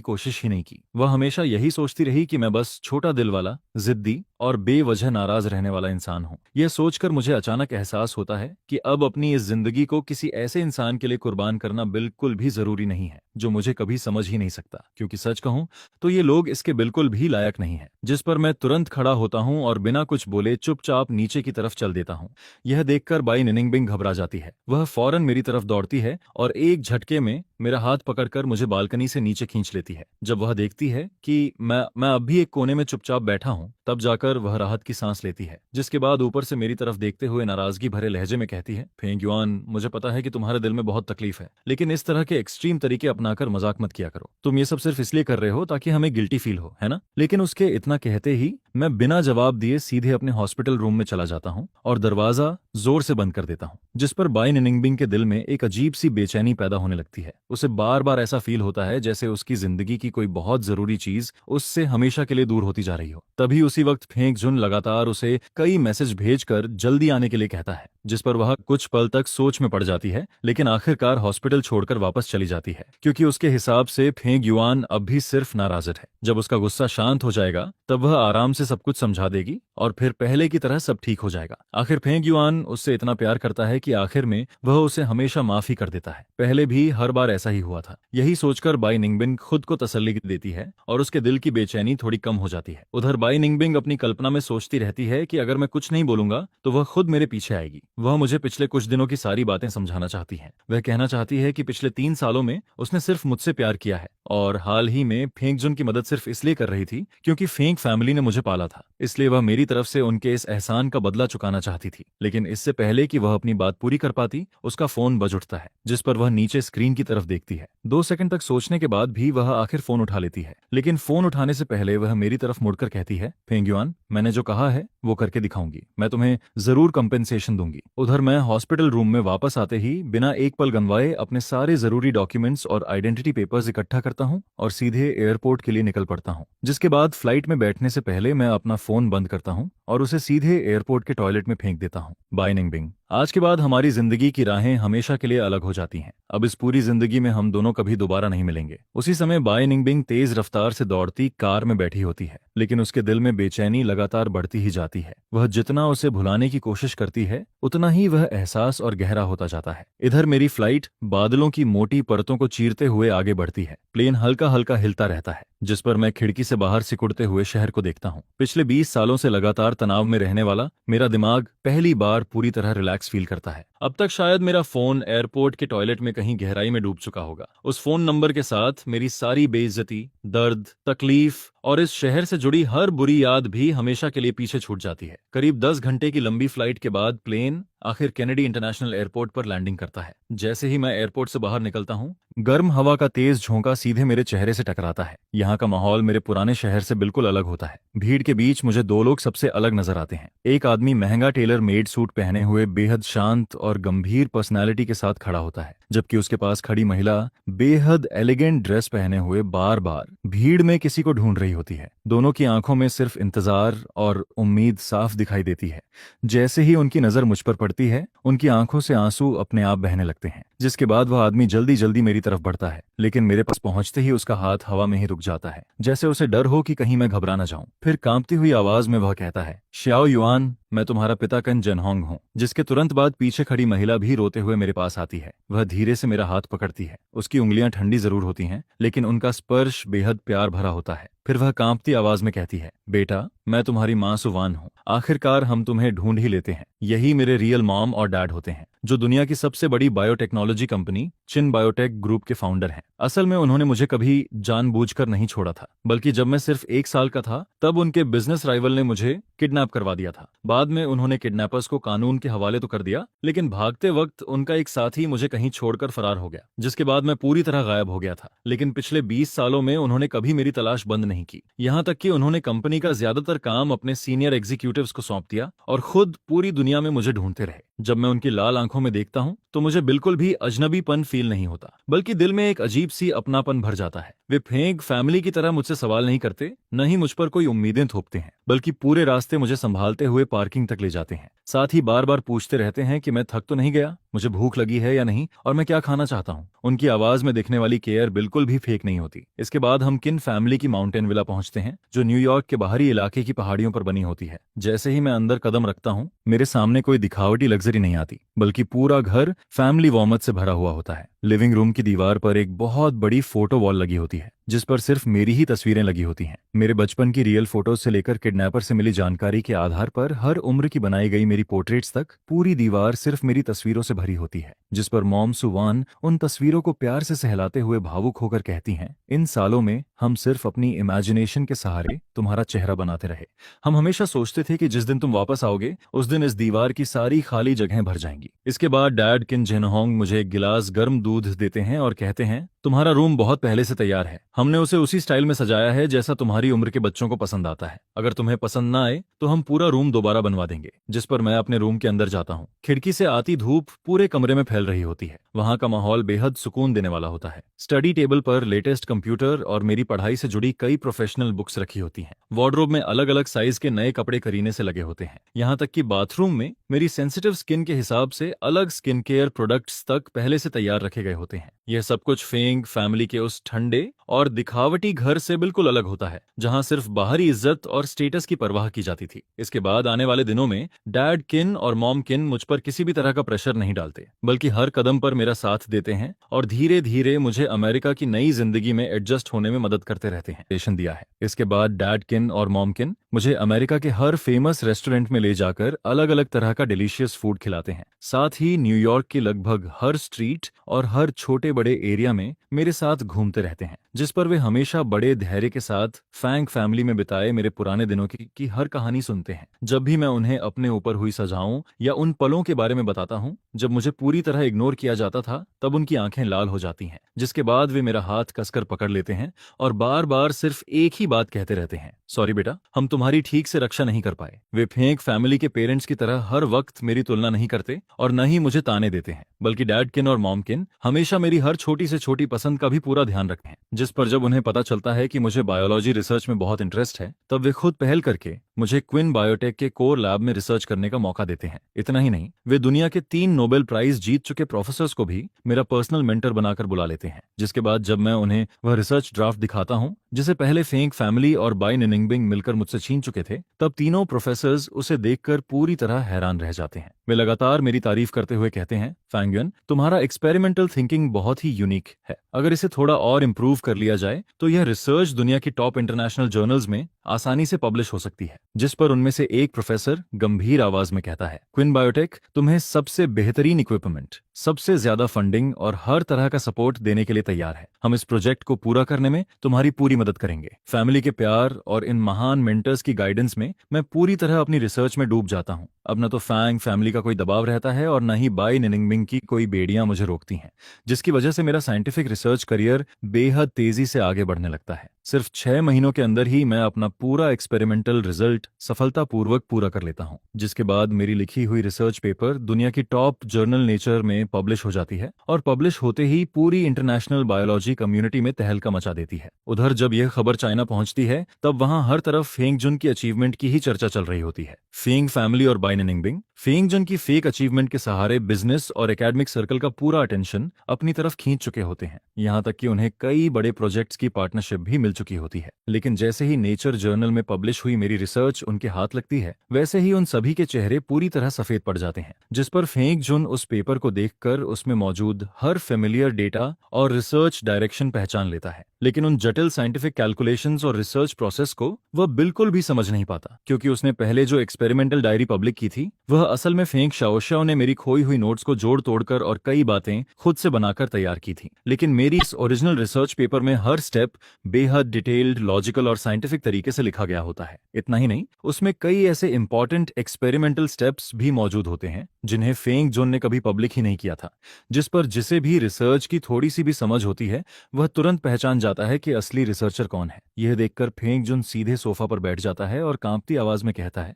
कोशिश ही नहीं की। वह हमेशा यही सोचती रही कि मैं बस छोटा दिल वाला, जिद्दी और बेवजह नाराज रहने वाला इंसान हूँ। यह सोचकर मुझे अचानक एहसास होता है कि अब अपनी इस जिंदगी को किसी ऐसे इंसान के लिए कुर्बान करना बिल्कुल भी जरूरी नहीं है, जो मुझे कभी समझ ही नहीं सकता। क्योंकि सच कहूं तो ये लोग इसके बिल्कुल भी लायक नहीं है। जिस पर मैं तुरंत खड़ा होता हूं और बिना कुछ बोले चुपचाप नीचे की तरफ चल देता हूं। यह देखकर बाई निनिंगबिंग घबरा जाती है। वह फौरन मेरी तरफ दौड़ती है और एक झटके में मेरा हाथ पकड़कर मुझे बालकनी से नीचे खींच लेती है। जब वह देखती है कि मैं अब भी एक कोने में चुपचाप बैठा हूं, तब जाकर वह राहत की सांस लेती है। जिसके बाद ऊपर से मेरी तरफ देखते हुए नाराजगी भरे लहजे में कहती है, फेंग युआन, मुझे पता है कि तुम्हारे दिल में बहुत तकलीफ है, लेकिन इस तरह के एक्सट्रीम तरीके अपनाकर मजाक मत किया करो। तुम ये सब सिर्फ इसलिए कर रहे हो ताकि हमें गिल्टी फील हो, है ना? लेकिन उसके इतना कहते ही मैं बिना जवाब दिए सीधे अपने हॉस्पिटल रूम में चला जाता हूं और दरवाजा जोर से बंद कर देता हूं। जिस पर बाई निनिंगबिंग के दिल में एक अजीब सी बेचैनी पैदा होने लगती है। उसे बार बार ऐसा फील होता है जैसे उसकी जिंदगी की कोई बहुत जरूरी चीज उससे हमेशा के लिए दूर होती जा रही हो। तभी उसी वक्त फेंग जुन लगातार उसे कई मैसेज भेजकर जल्दी आने के लिए कहता है, जिस पर वह कुछ पल तक सोच में पड़ जाती है, लेकिन आखिरकार हॉस्पिटल छोड़कर वापस चली जाती है, क्योंकि उसके हिसाब से फेंग युआन अब भी सिर्फ नाराज है। जब उसका गुस्सा शांत हो जाएगा, तब वह आराम से सब कुछ समझा देगी और फिर पहले की तरह सब ठीक हो जाएगा। आखिर फेंग युआन उससे इतना प्यार करता है कि आखिर में वह उसे हमेशा माफी कर देता है। पहले भी हर बार ऐसा ही हुआ था। यही सोचकर बाई निंगबिंग खुद को तसल्ली देती है और उसके दिल की बेचैनी थोड़ी कम हो जाती है। उधर बाई निंगबिंग अपनी कल्पना में सोचती रहती है कि अगर मैं कुछ नहीं बोलूंगा तो वह खुद मेरे पीछे आएगी। वह मुझे पिछले कुछ दिनों की सारी बातें समझाना चाहती है। वह कहना चाहती है कि पिछले 3 सालों में उसने सिर्फ मुझसे प्यार किया है और हाल ही में फेंग जुन की मदद सिर्फ इसलिए कर रही थी क्योंकि फेंग फैमिली ने मुझे पाला था, इसलिए वह मेरी तरफ से उनके इस एहसान का बदला चुकाना चाहती थी। लेकिन इससे पहले कि वह अपनी बात पूरी कर पाती, उसका फोन बज उठता है, जिस पर वह नीचे स्क्रीन की तरफ देखती है। 2 सेकंड तक सोचने के बाद भी वह आखिर फोन उठा लेती है, लेकिन फोन उठाने से पहले वह मेरी तरफ मुड़कर कहती है, फेंगयुआन, मैंने जो कहा है वो करके दिखाऊंगी, मैं तुम्हें जरूर कंपेंसेशन दूंगी। उधर मैं हॉस्पिटल रूम में वापस आते ही बिना एक पल गंवाए अपने सारे जरूरी डॉक्यूमेंट्स और आइडेंटिटी पेपर्स इकट्ठा करता हूँ और सीधे एयरपोर्ट के लिए निकल पड़ता हूँ। जिसके बाद फ्लाइट में बैठने से पहले मैं अपना फोन बंद करता हूँ और उसे सीधे एयरपोर्ट के टॉयलेट में फेंक देता हूँ। बाय निंगबिंग। आज के बाद हमारी जिंदगी की राहें हमेशा के लिए अलग हो जाती हैं। अब इस पूरी जिंदगी में हम दोनों कभी दोबारा नहीं मिलेंगे। उसी समय बाय निंगबिंग तेज रफ्तार से दौड़ती कार में बैठी होती है, लेकिन उसके दिल में बेचैनी लगातार बढ़ती ही जाती है। वह जितना उसे भुलाने की कोशिश करती है, उतना ही वह एहसास और गहरा होता जाता है। इधर मेरी फ्लाइट बादलों की मोटी परतों को चीरते हुए आगे बढ़ती है। प्लेन हल्का हल्का हिलता रहता है, जिस पर मैं खिड़की से बाहर सिकुड़ते हुए शहर को देखता हूँ। पिछले 20 सालों से लगातार तनाव में रहने वाला मेरा दिमाग पहली बार पूरी तरह रिलैक्स फील करता है। अब तक शायद मेरा फोन एयरपोर्ट के टॉयलेट में कहीं गहराई में डूब चुका होगा। उस फोन नंबर के साथ मेरी सारी बेइज्जती, दर्द, तकलीफ और इस शहर से जुड़ी हर बुरी याद भी हमेशा के लिए पीछे छूट जाती है। करीब 10 घंटे की लंबी फ्लाइट के बाद प्लेन आखिर केनेडी इंटरनेशनल एयरपोर्ट पर लैंडिंग करता है। जैसे ही मैं एयरपोर्ट से बाहर निकलता हूँ, गर्म हवा का तेज झोंका सीधे मेरे चेहरे से टकराता है। यहाँ का माहौल मेरे पुराने शहर से बिल्कुल अलग होता है। भीड़ के बीच मुझे 2 लोग सबसे अलग नजर आते हैं। एक आदमी महंगा टेलर मेड सूट पहने हुए बेहद शांत और गंभीर पर्सनैलिटी के साथ खड़ा होता है, जबकि उसके पास खड़ी महिला बेहद एलिगेंट ड्रेस पहने हुए बार बार भीड़ में किसी को ढूंढ रही होती है। दोनों की आंखों में सिर्फ इंतजार और उम्मीद साफ दिखाई देती है। जैसे ही उनकी नजर मुझ पर पड़ती है, उनकी आंखों से आंसू अपने आप बहने लगते हैं। जिसके बाद वह आदमी जल्दी जल्दी मेरी तरफ बढ़ता है, लेकिन मेरे पास पहुंचते ही उसका हाथ हवा में ही रुक जाता है, जैसे उसे डर हो कि कहीं मैं घबरा न जाऊं। फिर कांपती हुई आवाज में वह कहता है, श्याओ युआन, मैं तुम्हारा पिता कन जनहोंग हूँ। जिसके तुरंत बाद पीछे खड़ी महिला भी रोते हुए मेरे पास आती है। वह धीरे से मेरा हाथ पकड़ती है। उसकी उंगलियां ठंडी जरूर होती हैं, लेकिन उनका स्पर्श बेहद प्यार भरा होता है। फिर वह कांपती आवाज में कहती है, बेटा, मैं तुम्हारी माँ सुवान हूँ। आखिरकार हम तुम्हें ढूंढ ही लेते हैं। यही मेरे रियल मॉम और डैड होते हैं, जो दुनिया की सबसे बड़ी बायोटेक्नोलॉजी कंपनी चिन बायोटेक ग्रुप के फाउंडर हैं। असल में उन्होंने मुझे कभी जानबूझकर नहीं छोड़ा था, बल्कि जब मैं सिर्फ 1 साल का था, तब उनके बिजनेस राइवल ने मुझे किडनैप करवा दिया था। बाद में उन्होंने किडनैपर्स को कानून के हवाले तो कर दिया, लेकिन भागते वक्त उनका एक साथी मुझे कहीं छोड़कर फरार हो गया, जिसके बाद मैं पूरी तरह गायब हो गया था। लेकिन पिछले 20 सालों में उन्होंने कभी मेरी तलाश बंद नहीं की। यहाँ तक कि उन्होंने कंपनी का ज्यादातर काम अपने सीनियर एग्जीक्यूटिव्स को सौंप दिया और खुद पूरी दुनिया में मुझे ढूंढते रहे। जब मैं उनकी लाल आंखों में देखता हूँ, तो मुझे बिल्कुल भी अजनबीपन फील नहीं होता, बल्कि दिल में एक अजीब सी अपनापन भर जाता है। वे फेंग फैमिली की तरह मुझसे सवाल नहीं करते, न ही मुझ पर कोई उम्मीदें थोपते हैं, बल्कि पूरे रास्ते मुझे संभालते हुए पार्किंग तक ले जाते हैं। साथ ही बार बार पूछते रहते हैं कि मैं थक तो नहीं गया, मुझे भूख लगी है या नहीं, और मैं क्या खाना चाहता हूँ। उनकी आवाज में दिखने वाली केयर बिल्कुल भी फेक नहीं होती। इसके बाद हम किन फैमिली की माउंटेन विला पहुंचते हैं, जो न्यूयॉर्क के बाहरी इलाके की पहाड़ियों पर बनी होती है। जैसे ही मैं अंदर कदम रखता हूँ, मेरे सामने कोई दिखावटी लग्जरी नहीं आती, बल्कि पूरा घर फैमिली वार्मथ से भरा हुआ होता है। लिविंग रूम की दीवार पर एक बहुत बड़ी फोटो वॉल लगी होती है, जिस पर सिर्फ मेरी ही तस्वीरें लगी होती हैं। मेरे बचपन की रियल फोटोज से लेकर किडनैपर से मिली जानकारी के आधार पर हर उम्र की बनाई गई मेरी पोर्ट्रेट्स तक पूरी दीवार सिर्फ मेरी तस्वीरों से भरी होती है, जिस पर मॉम सुवान उन तस्वीरों को प्यार से सहलाते हुए भावुक होकर कहती हैं, इन सालों में हम सिर्फ अपनी इमेजिनेशन के सहारे तुम्हारा चेहरा बनाते रहे। हम हमेशा सोचते थे कि जिस दिन तुम वापस आओगे, उस दिन इस दीवार की सारी खाली जगहें भर जाएंगी। इसके बाद डैड किन जेनहोंग मुझे एक गिलास गर्म दूध देते हैं और कहते हैं, तुम्हारा रूम बहुत पहले से तैयार है। हमने उसे उसी स्टाइल में सजाया है जैसा तुम्हारी उम्र के बच्चों को पसंद आता है। अगर तुम्हें पसंद ना आए तो हम पूरा रूम दोबारा बनवा देंगे। जिस पर मैं अपने रूम के अंदर जाता हूँ। खिड़की से आती धूप पूरे कमरे में फैल रही होती है। वहाँ का माहौल बेहद सुकून देने वाला होता है। स्टडी टेबल पर लेटेस्ट कंप्यूटर और मेरी पढ़ाई से जुड़ी कई प्रोफेशनल बुक्स रखी होती हैं। वार्डरोब में अलग अलग साइज के नए कपड़े करीने से लगे होते हैं। यहाँ तक कि बाथरूम में मेरी सेंसिटिव स्किन के हिसाब से अलग स्किन केयर प्रोडक्ट्स तक पहले से तैयार रखे गए होते हैं। यह सब कुछ फेंग फैमिली के उस ठंडे और दिखावटी घर से बिल्कुल अलग होता है, जहां सिर्फ बाहरी इज्जत और स्टेटस की परवाह की जाती थी। इसके बाद आने वाले दिनों में डैड किन और मॉम किन मुझ पर किसी भी तरह का प्रेशर नहीं डालते, बल्कि हर कदम पर मेरा साथ देते हैं और धीरे धीरे मुझे अमेरिका की नई जिंदगी में एडजस्ट होने में मदद करते रहते हैं। दिया है। इसके बाद डैड किन और मॉम किन मुझे अमेरिका के हर फेमस रेस्टोरेंट में ले जाकर अलग अलग तरह का डिलीशियस फूड खिलाते हैं। साथ ही न्यूयॉर्क की लगभग हर स्ट्रीट और हर छोटे बड़े एरिया में मेरे साथ घूमते रहते हैं, जिस पर वे हमेशा बड़े धैर्य के साथ फैंग फैमिली में बिताए मेरे पुराने दिनों की हर कहानी सुनते हैं। जब भी मैं उन्हें अपने ऊपर हुई सजाओं या उन पलों के बारे में बताता हूँ जब मुझे पूरी तरह इग्नोर किया जाता था, तब उनकी आंखें लाल हो जाती हैं, जिसके बाद वे मेरा हाथ कसकर पकड़ लेते हैं और बार बार सिर्फ एक ही बात कहते रहते हैं, सॉरी बेटा, हम तुम्हारी ठीक से रक्षा नहीं कर पाए। वे फेंक फैमिली के पेरेंट्स की तरह हर वक्त मेरी तुलना नहीं करते और न ही मुझे ताने देते हैं, बल्कि डैड किन और मॉम किन हमेशा मेरी हर छोटी से छोटी पसंद का भी पूरा ध्यान रखते हैं। जिस पर जब उन्हें पता चलता है कि मुझे बायोलॉजी रिसर्च में बहुत इंटरेस्ट है, तब वे खुद पहल करके मुझे क्विन बायोटेक के कोर लैब में रिसर्च करने का मौका देते हैं। इतना ही नहीं, वे दुनिया के 3 नोबेल प्राइज जीत चुके प्रोफेसर्स को भी मेरा पर्सनल मेंटर बनाकर बुला लेते हैं। जिसके बाद जब मैं उन्हें वह रिसर्च ड्राफ्ट दिखाता हूं जिसे पहले फेंक फैमिली और बाय निनिंगबिंग मिलकर मुझसे छीन चुके थे, तब तीनों प्रोफेसर्स उसे देखकर पूरी तरह हैरान रह जाते हैं। वे लगातार मेरी तारीफ करते हुए कहते हैं, फैंगयुन, तुम्हारा एक्सपेरिमेंटल थिंकिंग बहुत ही यूनिक है। अगर इसे थोड़ा और इम्प्रूव कर लिया जाए तो यह रिसर्च दुनिया की टॉप इंटरनेशनल जर्नल्स में आसानी से पब्लिश हो सकती है। जिस पर उनमें से एक प्रोफेसर गंभीर आवाज में कहता है, क्विन बायोटेक तुम्हें सबसे बेहतरीन इक्विपमेंट, सबसे ज्यादा फंडिंग और हर तरह का सपोर्ट देने के लिए तैयार है। हम इस प्रोजेक्ट को पूरा करने में तुम्हारी पूरी मदद करेंगे। फैमिली के प्यार और इन महान मेंटर्स की गाइडेंस में मैं पूरी तरह अपनी रिसर्च में डूब जाता हूँ। अब न तो फैंग फैमिली का कोई दबाव रहता है और न ही बाय निनिंगबिंग की कोई बेड़ियां मुझे रोकती हैं, जिसकी वजह से मेरा साइंटिफिक रिसर्च करियर बेहद तेजी से आगे बढ़ने लगता है। सिर्फ 6 महीनों के अंदर ही मैं अपना पूरा एक्सपेरिमेंटल रिजल्ट सफलतापूर्वक पूरा कर लेता हूँ, जिसके बाद मेरी लिखी हुई रिसर्च पेपर दुनिया की टॉप जर्नल नेचर में पब्लिश हो जाती है और पब्लिश होते ही पूरी इंटरनेशनल बायोलॉजी कम्युनिटी में तहलका मचा देती है। उधर जब यह खबर चाइना पहुंचती है, तब वहां हर तरफ फेंगजुन की अचीवमेंट की ही चर्चा चल रही होती है। फेंग फैमिली और बाय निनिंगबिंग फेंगजुन की फेक अचीवमेंट के सहारे बिजनेस और एकेडमिक सर्कल का पूरा अटेंशन अपनी तरफ खींच चुके होते हैं, यहाँ तक कि उन्हें कई बड़े प्रोजेक्ट्स की पार्टनरशिप भी मिल चुकी होती है। लेकिन जैसे ही नेचर जर्नल में पब्लिश हुई मेरी रिसर्च उनके हाथ लगती है, वैसे ही उन सभी के चेहरे पूरी तरह सफेद पड़ जाते हैं। जिस पर फेंगजुन उस पेपर को देखकर उसमें मौजूद हर फेमिलियर डेटा और रिसर्च डायरेक्शन पहचान लेता है, लेकिन उन जटिल साइंटिफिक कैलकुलेशंस और रिसर्च प्रोसेस को वह बिल्कुल भी समझ नहीं पाता, क्योंकि उसने पहले जो एक्सपेरिमेंटल डायरी पब्लिक की थी वह असल में फेंग शाओशाओ ने मेरी खोई हुई नोट्स को जोड़ तोड़कर और कई बातें खुद से बनाकर तैयार की थी। लेकिन मेरी इस ओरिजिनल रिसर्च पेपर में हर स्टेप बेहद डिटेल्ड, लॉजिकल और साइंटिफिक तरीके से लिखा गया होता है। इतना ही नहीं, उसमें कई ऐसे इंपॉर्टेंट एक्सपेरिमेंटल स्टेप्स भी मौजूद होते हैं जिन्हें फेंग जोन ने कभी पब्लिक ही नहीं किया था, जिस पर जिसे भी रिसर्च की थोड़ी सी भी समझ होती है वह तुरंत पहचान जाता है कि असली रिसर्चर कौन है। यह देखकर फेंगजुन सीधे सोफा पर बैठ जाता है और कांपती आवाज में कहता है,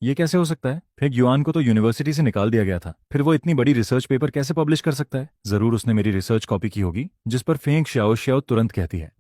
ये कैसे हो सकता है? फेंग युआन को तो यूनिवर्सिटी से निकाल दिया गया था, फिर वो इतनी बड़ी रिसर्च पेपर कैसे पब्लिश कर सकता है? जरूर उसने मेरी रिसर्च कॉपी की होगी। जिस पर फेंग शाओशाओ तुरंत कहती है,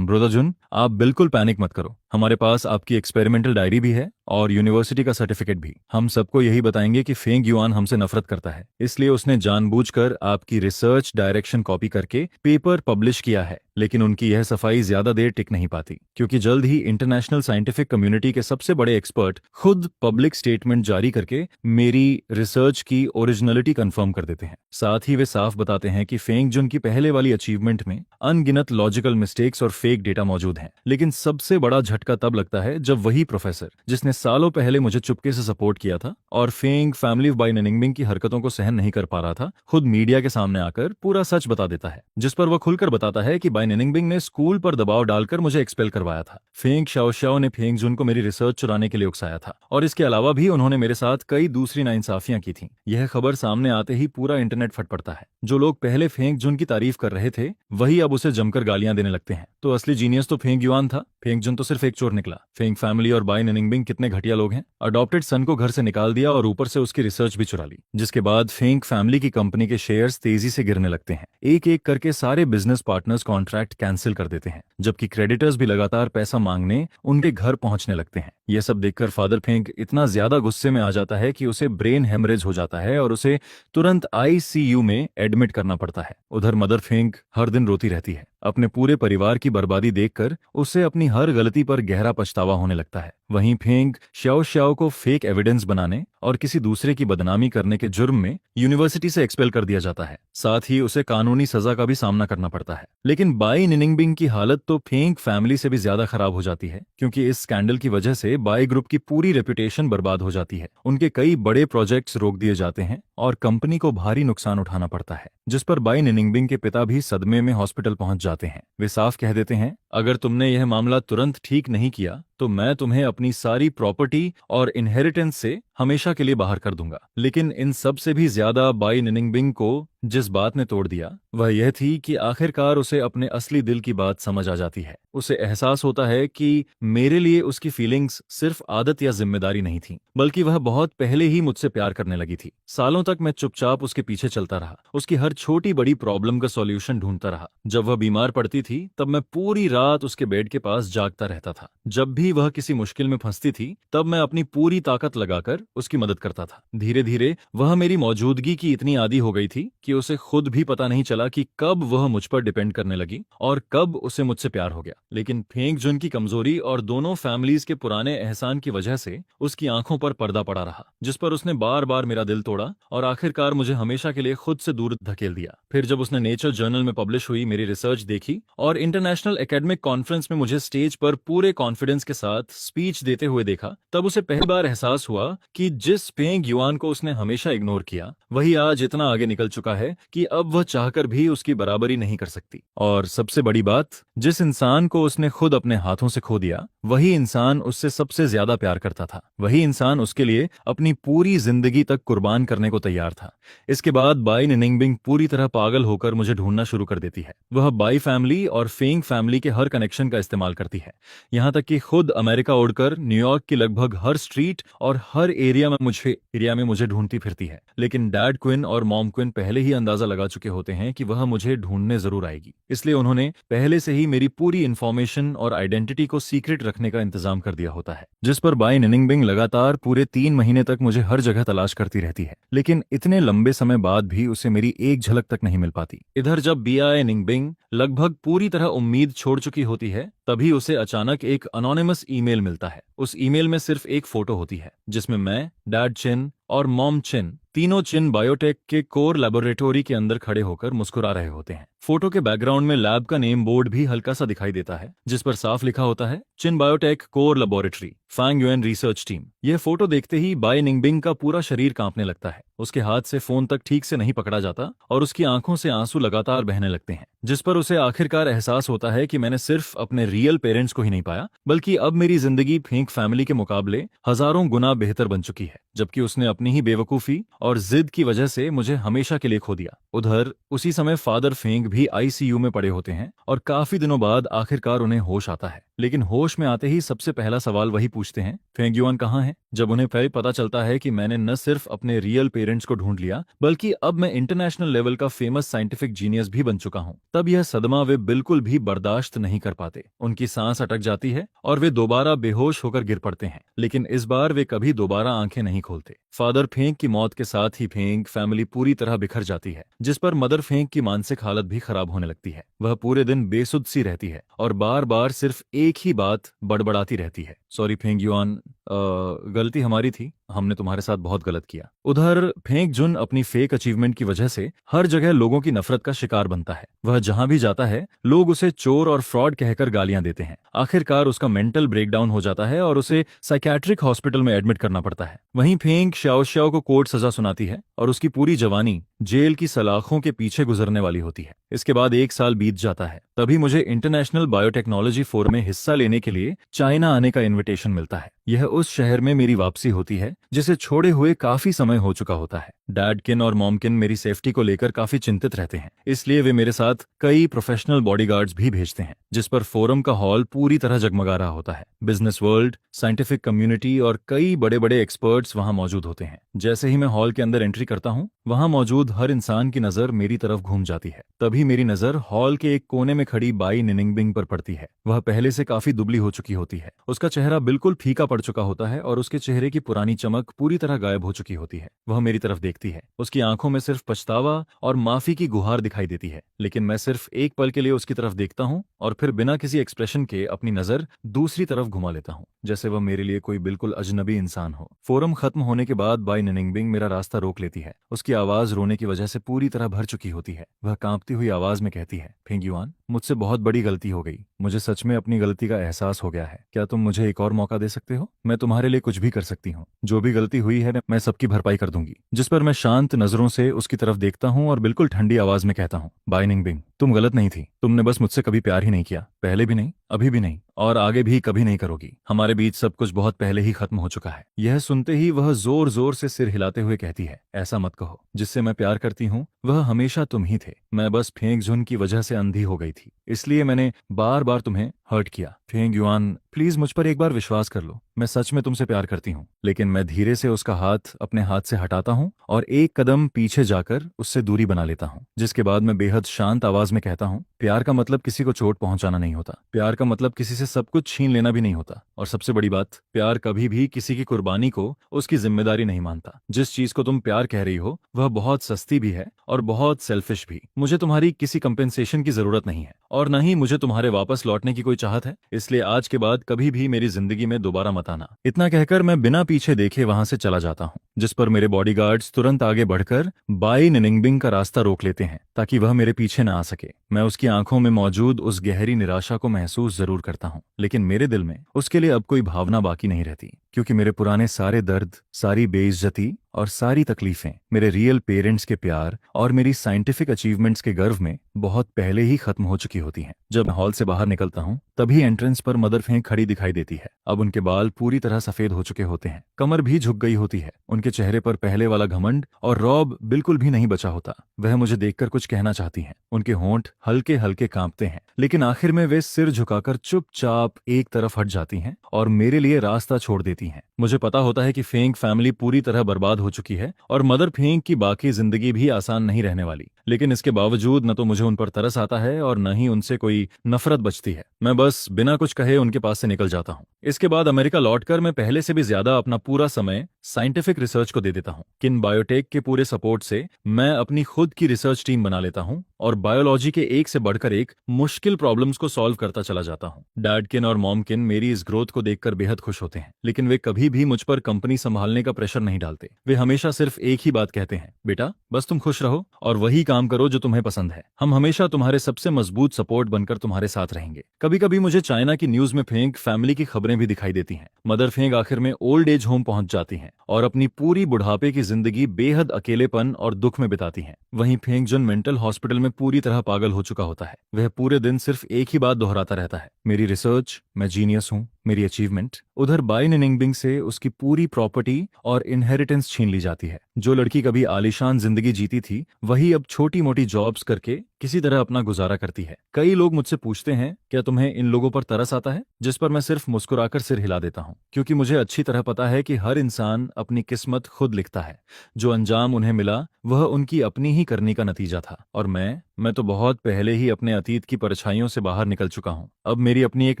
ब्रदर जुन, आप बिल्कुल पैनिक मत करो, हमारे पास आपकी एक्सपेरिमेंटल डायरी भी है और यूनिवर्सिटी का सर्टिफिकेट भी। हम सबको यही बताएंगे कि फेंग युआन हमसे नफरत करता है, इसलिए उसने जानबूझकर आपकी रिसर्च डायरेक्शन कॉपी करके पेपर पब्लिश किया है। लेकिन उनकी यह सफाई ज्यादा देर टिक नहीं पाती, क्योंकि जल्द ही इंटरनेशनल साइंटिफिक कम्युनिटी के सबसे बड़े एक्सपर्ट खुद पब्लिक स्टेटमेंट जारी करके मेरी रिसर्च की ओरिजिनलिटी कंफर्म कर देते हैं। साथ ही वे साफ बताते हैं कि फेंगजुन की पहले वाली अचीवमेंट में अनगिनत लॉजिकल मिस्टेक्स और फेक डेटा मौजूद हैं। लेकिन सबसे बड़ा झटका तब लगता है जब वही प्रोफेसर जिसने सालों पहले मुझे चुपके से सपोर्ट किया था और फेंग फैमिली बाय निनिंगबिंग की हरकतों को सहन नहीं कर पा रहा था, खुद मीडिया के सामने आकर पूरा सच बता देता है। जिस पर वह खुलकर बताता है कि बाय निनिंगबिंग ने स्कूल पर दबाव डालकर मुझे एक्सपेल करवाया था। फेंग शाओशाओ ने फेंगजुन को मेरी रिसर्च चुराने के लिए उकसाया था और इसके अलावा भी उन्होंने मेरे साथ कई दूसरी नाइंसाफियां की थीं। यह खबर सामने आते ही पूरा इंटरनेट फट पड़ता है। जो लोग पहले फेंगजुन की तारीफ कर रहे थे वही अब उसे जमकर गालियां देने लगते हैं। तो असली जीनियस तो फेंग युआन था, फेंगजुन तो सिर्फ एक चोर निकला। फेंग फैमिली और बाय निनिंगबिंग कितने घटिया लोग हैं। अडॉप्टेड सन को घर से निकाल दिया और ऊपर से उसकी रिसर्च भी चुरा ली, जिसके बाद फेंग फैमिली की कंपनी के शेयर्स तेजी से गिरने लगते हैं। एक एक करके सारे बिजनेस पार्टनर्स कॉन्ट्रैक्ट कैंसिल कर देते हैं, जबकि क्रेडिटर्स भी लगातार पैसा मांगने उनके घर पहुंचने लगते हैं। यह सब देखकर फादर फेंग इतना ज्यादा गुस्से में आ जाता है कि उसे ब्रेन हेमरेज हो जाता है और उसे तुरंत आईसीयू में एडमिट करना पड़ता है। उधर मदर फेंग हर दिन रोती रहती है। अपने पूरे परिवार की बर्बादी देखकर उसे अपनी हर गलती पर गहरा पछतावा होने लगता है। वहीं फेंग श्याओ श्याओ को फेक एविडेंस बनाने और किसी दूसरे की बदनामी करने के जुर्म में यूनिवर्सिटी से एक्सपेल कर दिया जाता है। साथ ही उसे कानूनी सजा का भी सामना करना पड़ता है। लेकिन बाई निनिंगबिंग की हालत तो फेंग फैमिली से भी ज्यादा खराब हो जाती है, क्योंकि इस स्कैंडल की वजह से बाई ग्रुप की पूरी रेपुटेशन बर्बाद हो जाती है। उनके कई बड़े प्रोजेक्ट्स रोक दिए जाते हैं और कंपनी को भारी नुकसान उठाना पड़ता है, जिस पर बाई निनिंगबिंग के पिता भी सदमे में हॉस्पिटल पहुंच जाते हैं। वे साफ कह देते हैं, अगर तुमने यह मामला तुरंत ठीक नहीं किया तो मैं तुम्हें अपनी सारी प्रॉपर्टी और इनहेरिटेंस से हमेशा के लिए बाहर कर दूंगा। लेकिन इन सब से भी ज्यादा बाई निनिंगबिंग को जिस बात ने तोड़ दिया वह यह थी कि आखिरकार उसे अपने असली दिल की बात समझ आ जाती है। उसे एहसास होता है कि मेरे लिए उसकी फीलिंग्स सिर्फ आदत या जिम्मेदारी नहीं थी, बल्कि वह बहुत पहले ही मुझसे प्यार करने लगी थी। सालों तक मैं चुपचाप उसके पीछे चलता रहा, उसकी हर छोटी बड़ी प्रॉब्लम का सॉल्यूशन ढूंढता रहा। जब वह बीमार पड़ती थी तब मैं पूरी रात उसके बेड के पास जागता रहता था। जब भी वह किसी मुश्किल में फंसती थी तब मैं अपनी पूरी ताकत लगाकर उसकी मदद करता था। धीरे धीरे वह मेरी मौजूदगी की इतनी आदी हो गई थी कि उसे खुद भी पता नहीं चला कि कब वह मुझ पर डिपेंड करने लगी और कब उसे मुझसे प्यार हो गया। लेकिन फेंग जुन की कमजोरी और दोनों फैमिलीज के पुराने एहसान की वजह से उसकी आंखों पर पर्दा पड़ा रहा, जिस पर उसने बार बार मेरा दिल तोड़ा और आखिरकार मुझे हमेशा के लिए खुद से दूर धकेल दिया। फिर जब उसने नेचर जर्नल में पब्लिश हुई मेरी रिसर्च देखी और इंटरनेशनल एकेडमिक कॉन्फ्रेंस में मुझे स्टेज पर पूरे कॉन्फिडेंस के साथ स्पीच देते हुए देखा, तब उसे पहली बार एहसास हुआ कि जिस फेंग युआन को उसने हमेशा इग्नोर किया वही आज इतना आगे निकल चुका है कि अब वह चाहकर भी उसकी बराबरी नहीं कर सकती। और सबसे बड़ी बात, जिस इंसान को उसने खुद अपने हाथों से खो दिया वही इंसान उससे सबसे ज्यादा प्यार करता था। वही इंसान उसके लिए अपनी पूरी जिंदगी तक कुर्बान करने को तैयार था। इसके बाद बाई निनिंगबिंग पूरी तरह पागल होकर मुझे ढूंढना शुरू कर देती है। वह बाई फैमिली और फेंग फैमिली के हर कनेक्शन का इस्तेमाल करती है, यहाँ तक कि खुद अमेरिका उड़कर न्यूयॉर्क की लगभग हर स्ट्रीट और हर एरिया में मुझे ढूंढती फिरती है। लेकिन डैड क्विन और मॉम क्विन पहले ही अंदाजा लगा चुके होते हैं कि वह मुझे ढूंढने जरूर आएगी, इसलिए उन्होंने पहले से ही मेरी पूरी इन्फॉर्मेशन और आइडेंटिटी को सीक्रेट रखने का इंतजाम कर दिया होता है, जिस पर बाई निनिंगबिंग लगातार पूरे 3 महीने तक मुझे हर जगह तलाश करती रहती है। लेकिन इतने लंबे समय बाद भी उसे मेरी एक झलक तक नहीं मिल पाती। इधर जब बाई निनिंगबिंग लगभग पूरी तरह उम्मीद छोड़ चुकी होती है तभी उसे अचानक एक अनोनिमस ईमेल मिलता है। उस ईमेल में सिर्फ एक फोटो होती है जिसमें मैं, डैड चिन और मॉम चिन तीनों चिन बायोटेक के कोर लेबोरेटरी के अंदर खड़े होकर मुस्कुरा रहे होते हैं। फोटो के बैकग्राउंड में लैब का नेम बोर्ड भी हल्का सा दिखाई देता है, जिस पर साफ लिखा होता है Chin biotech core laboratory Fang Yuen research team. यह फोटो देखते ही बाई निंगबिंग का पूरा शरीर कांपने लगता है। उसके हाथ से फोन तक ठीक से नहीं पकड़ा जाता और उसकी आंखों से आंसू लगातार बहने लगते हैं, जिस पर उसे आखिरकार एहसास होता है कि मैंने सिर्फ अपने रियल पेरेंट्स को ही नहीं पाया बल्कि अब मेरी जिंदगी फेंक फैमिली के मुकाबले हजारों गुना बेहतर बन चुकी है, जबकि उसने अपनी ही बेवकूफी और जिद की वजह से मुझे हमेशा के लिए खो दिया। उधर उसी समय फादर फेंग भी आईसीयू में पड़े होते हैं और काफी दिनों बाद आखिरकार उन्हें होश आता है। लेकिन होश में आते ही सबसे पहला सवाल वही पूछते हैं, फेंग युआन कहाँ है? जब उन्हें फिर पता चलता है कि मैंने न सिर्फ अपने रियल पेरेंट्स को ढूंढ लिया बल्कि अब मैं इंटरनेशनल लेवल का फेमस साइंटिफिक जीनियस भी बन चुका हूं, तब यह सदमा वे बिल्कुल भी बर्दाश्त नहीं कर पाते। उनकी सांस अटक जाती है और वे दोबारा बेहोश होकर गिर पड़ते हैं, लेकिन इस बार वे कभी दोबारा आंखें नहीं खोलते। फादर फेंग की मौत के साथ ही फेंग फैमिली पूरी तरह बिखर जाती है, जिस पर मदर फेंग की मानसिक हालत भी खराब होने लगती है। वह पूरे दिन बेसुध सी रहती है और बार बार सिर्फ एक ही बात बड़बड़ाती रहती है, सॉरी फेंग युआन, गलती हमारी थी, हमने तुम्हारे साथ बहुत गलत किया। उधर फेंग जुन अपनी फेक अचीवमेंट की वजह से हर जगह लोगों की नफरत का शिकार बनता है। वह जहां भी जाता है लोग उसे चोर और फ्रॉड कहकर गालियां देते हैं। आखिरकार उसका मेंटल ब्रेकडाउन हो जाता है और उसे साइकियाट्रिक हॉस्पिटल में एडमिट करना पड़ता है। वहीं फेंग श्याओ श्याओ को कोर्ट सजा सुनाती है और उसकी पूरी जवानी जेल की सलाखों के पीछे गुजरने वाली होती है। इसके बाद 1 साल बीत जाता है, तभी मुझे इंटरनेशनल बायोटेक्नोलॉजी फोरम में हिस्सा लेने के लिए चाइना आने का इनविटेशन मिलता है। यह उस शहर में मेरी वापसी होती है जिसे छोड़े हुए काफी समय हो चुका होता है। डैड किन और मॉम किन मेरी सेफ्टी को लेकर काफी चिंतित रहते हैं, इसलिए वे मेरे साथ कई प्रोफेशनल बॉडीगार्ड्स भी भेजते हैं, जिस पर फोरम का हॉल पूरी तरह जगमगा रहा होता है। बिजनेस वर्ल्ड, साइंटिफिक कम्युनिटी और कई बड़े बड़े एक्सपर्ट्स वहां मौजूद होते हैं। जैसे ही मैं हॉल के अंदर एंट्री करता हूं, वहां मौजूद हर इंसान की नजर मेरी तरफ घूम जाती है। तभी मेरी नजर हॉल के एक कोने में खड़ी बाई निनिंगबिंग पर पड़ती है। वह पहले से काफी दुबली हो चुकी होती है, उसका चेहरा बिल्कुल फीका पड़ पड़ चुका होता है और उसके चेहरे की पुरानी चमक पूरी तरह गायब हो चुकी होती है। वह मेरी तरफ देखती है, उसकी आंखों में सिर्फ पछतावा और माफी की गुहार दिखाई देती है। लेकिन मैं सिर्फ एक पल के लिए उसकी तरफ देखता हूँ और फिर बिना किसी एक्सप्रेशन के अपनी नजर दूसरी तरफ घुमा लेता हूँ, जैसे वह मेरे लिए कोई बिल्कुल अजनबी इंसान हो। फोरम खत्म होने के बाद बाई निनिंगबिंग मेरा रास्ता रोक लेती है। उसकी आवाज रोने की वजह से पूरी तरह भर चुकी होती है। वह कांपती हुई आवाज में कहती है, फेंगयुआन, मुझसे बहुत बड़ी गलती हो गई। मुझे सच में अपनी गलती का एहसास हो गया है। क्या तुम मुझे एक और मौका दे सकते हो? मैं तुम्हारे लिए कुछ भी कर सकती हूँ। जो भी गलती हुई है मैं सबकी भरपाई कर दूंगी। जिस पर मैं शांत नजरों से उसकी तरफ देखता हूँ और बिल्कुल ठंडी आवाज में कहता हूँ, बाई निंगबिंग, तुम गलत नहीं थी। तुमने बस मुझसे कभी प्यार ही नहीं किया। पहले भी नहीं, अभी भी नहीं, और आगे भी कभी नहीं करोगी। हमारे बीच सब कुछ बहुत पहले ही खत्म हो चुका है। यह सुनते ही वह जोर जोर से सिर हिलाते हुए कहती है, ऐसा मत कहो। जिससे मैं प्यार करती हूँ वह हमेशा तुम ही थे। मैं बस फेंगझुन की वजह से अंधी हो गई थी, इसलिए मैंने बार बार तुम्हें हर्ट किया। फेंगयुआन, प्लीज मुझ पर एक बार विश्वास कर लो। मैं सच में तुमसे प्यार करती हूँ। लेकिन मैं धीरे से उसका हाथ अपने हाथ से हटाता हूँ और एक कदम पीछे जाकर उससे दूरी बना लेता हूँ। जिसके बाद मैं बेहद शांत आवाज में कहता हूँ, प्यार का मतलब किसी को चोट पहुंचाना नहीं होता। प्यार का मतलब किसी से सब कुछ छीन लेना भी नहीं होता। और सबसे बड़ी बात, प्यार कभी भी किसी की कुर्बानी को उसकी जिम्मेदारी नहीं मानता। जिस चीज को तुम प्यार कह रही हो वह बहुत सस्ती भी है और बहुत सेल्फिश भी। मुझे तुम्हारी किसी कंपेंसेशन की जरूरत नहीं है और न ही मुझे तुम्हारे वापस लौटने की कोई चाहत है। इसलिए आज के बाद कभी भी मेरी जिंदगी में दोबारा मत आना। इतना कहकर मैं बिना पीछे देखे वहां से चला जाता हूँ। जिस पर मेरे बॉडीगार्ड्स तुरंत आगे बढ़कर बाई निनिंगबिंग का रास्ता रोक लेते हैं ताकि वह मेरे पीछे न आ सके। मैं उसकी आंखों में मौजूद उस गहरी निराशा को महसूस जरूर करता हूँ, लेकिन मेरे दिल में उसके लिए अब कोई भावना बाकी नहीं रहती, क्योंकि मेरे पुराने सारे दर्द, सारी बेइज्जती और सारी तकलीफें मेरे रियल पेरेंट्स के प्यार और मेरी साइंटिफिक अचीवमेंट्स के गर्व में बहुत पहले ही खत्म हो चुकी होती हैं। जब मैं हॉल से बाहर निकलता हूँ तभी एंट्रेंस पर मदर फेंग खड़ी दिखाई देती है। अब उनके बाल पूरी तरह सफेद हो चुके होते हैं, कमर भी झुक गई होती है। उनके चेहरे पर पहले वाला घमंड और रौब बिल्कुल भी नहीं बचा होता। वह मुझे देखकर कुछ कहना चाहती हैं। उनके होंठ हल्के हल्के कांपते हैं, लेकिन आखिर में वे सिर झुकाकर चुपचाप एक तरफ हट जाती हैं और मेरे लिए रास्ता छोड़ देती हैं। मुझे पता होता है कि फेंग फैमिली पूरी तरह बर्बाद हो चुकी है और मदर फेंग की बाकी जिंदगी भी आसान नहीं रहने वाली। लेकिन इसके बावजूद न तो मुझे उन पर तरस आता है और न ही उनसे कोई नफरत बचती है। मैं बस बिना कुछ कहे उनके पास से निकल जाता हूँ। इसके बाद अमेरिका लौटकर मैं पहले से भी ज्यादा अपना पूरा समय साइंटिफिक रिसर्च को दे देता हूँ। किन बायोटेक के पूरे सपोर्ट से मैं अपनी खुद की रिसर्च टीम बना लेता हूँ और बायोलॉजी के एक से बढ़कर एक मुश्किल प्रॉब्लम्स को सॉल्व करता चला जाता हूँ। डैडकिन और मॉमकिन मेरी इस ग्रोथ को देखकर बेहद खुश होते हैं, लेकिन वे कभी भी मुझ पर कंपनी संभालने का प्रेशर नहीं डालते। वे हमेशा सिर्फ एक ही बात कहते हैं, बेटा बस तुम खुश रहो और वही काम करो जो तुम्हें पसंद है। हम हमेशा तुम्हारे सबसे मजबूत सपोर्ट बनकर तुम्हारे साथ रहेंगे। कभी कभी मुझे चाइना की न्यूज में फेंग फैमिली की खबरें भी दिखाई देती हैं। मदर फेंग आखिर में ओल्ड एज होम पहुंच जाती हैं और अपनी पूरी बुढ़ापे की जिंदगी बेहद अकेलेपन और दुख में बिताती हैं। वहीं फेंगजुन मेंटल हॉस्पिटल में पूरी तरह पागल हो चुका होता है। वह पूरे दिन सिर्फ एक ही बात दोहराता रहता है, मेरी रिसर्च, मैं जीनियस हूँ, मेरी अचीवमेंट। उधर बाई निनिंगबिंग से उसकी पूरी प्रॉपर्टी और इनहेरिटेंस छीन ली जाती है। जो लड़की कभी आलीशान जिंदगी जीती थी वही अब छोटी मोटी जॉब्स करके किसी तरह अपना गुजारा करती है। कई लोग मुझसे पूछते हैं, क्या तुम्हें इन लोगों पर तरस आता है? जिस पर मैं सिर्फ मुस्कुराकर सिर हिला देता हूँ, क्योंकि मुझे अच्छी तरह पता है कि हर इंसान अपनी किस्मत खुद लिखता है। जो अंजाम उन्हें मिला वह उनकी अपनी ही करनी का नतीजा था और मैं तो बहुत पहले ही अपने अतीत की परछाइयों से बाहर निकल चुका हूँ। अब मेरी अपनी एक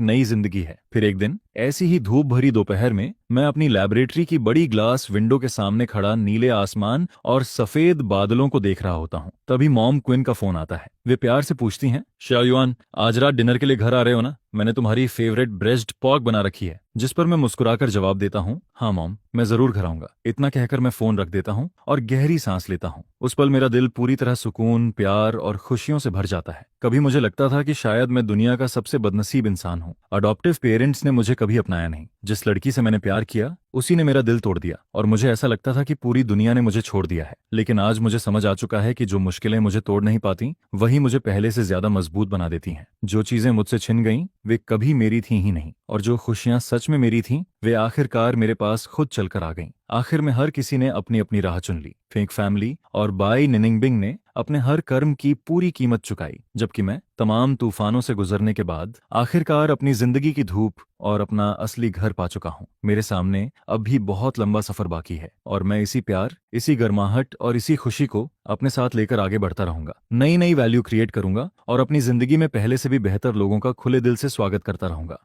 नई जिंदगी है। फिर एक दिन ऐसी ही धूप भरी दोपहर में मैं अपनी लैबोरेटरी की बड़ी ग्लास विंडो के सामने खड़ा नीले आसमान और सफेद बादलों को देख रहा होता हूँ। तभी मॉम क्विन का फोन आता है। वे प्यार से पूछती हैं, शाओयुआन, आज रात डिनर के लिए घर आ रहे हो ना? मैंने तुम्हारी फेवरेट ब्रेस्ट पॉर्क बना रखी है। जिस पर मैं मुस्कुराकर जवाब देता हूँ, हाँ मॉम, मैं जरूर घर आऊंगा। इतना कहकर मैं फोन रख देता हूँ और गहरी सांस लेता हूँ। उस पल मेरा दिल पूरी तरह सुकून, प्यार और खुशियों से भर जाता है। कभी मुझे लगता था कि शायद मैं दुनिया का सबसे बदनसीब इंसान हूँ। अडॉप्टिव पेरेंट्स ने मुझे कभी अपनाया नहीं। जिस लड़की से मैंने प्यार किया उसी ने मेरा दिल तोड़ दिया और मुझे ऐसा लगता था कि पूरी दुनिया ने मुझे छोड़ दिया है। लेकिन आज मुझे समझ आ चुका है कि जो मुश्किलें मुझे तोड़ नहीं पाती वही मुझे पहले से ज्यादा मजबूत बना देती हैं। जो चीजें मुझसे छिन गईं वे कभी मेरी थी ही नहीं और जो खुशियां सच में मेरी थीं वे आखिरकार मेरे पास खुद चलकर आ गईं। आखिर में हर किसी ने अपनी अपनी राह चुन ली। फेंग फैमिली और बाई निनिंगबिंग ने अपने हर कर्म की पूरी कीमत चुकाई, जबकि मैं तमाम तूफानों से गुजरने के बाद आखिरकार अपनी जिंदगी की धूप और अपना असली घर पा चुका हूँ। मेरे सामने अब भी बहुत लंबा सफर बाकी है और मैं इसी प्यार, इसी गर्माहट और इसी खुशी को अपने साथ लेकर आगे बढ़ता रहूंगा। नई नई वैल्यू क्रिएट करूंगा और अपनी जिंदगी में पहले से भी बेहतर लोगों का खुले दिल से स्वागत करता रहूंगा।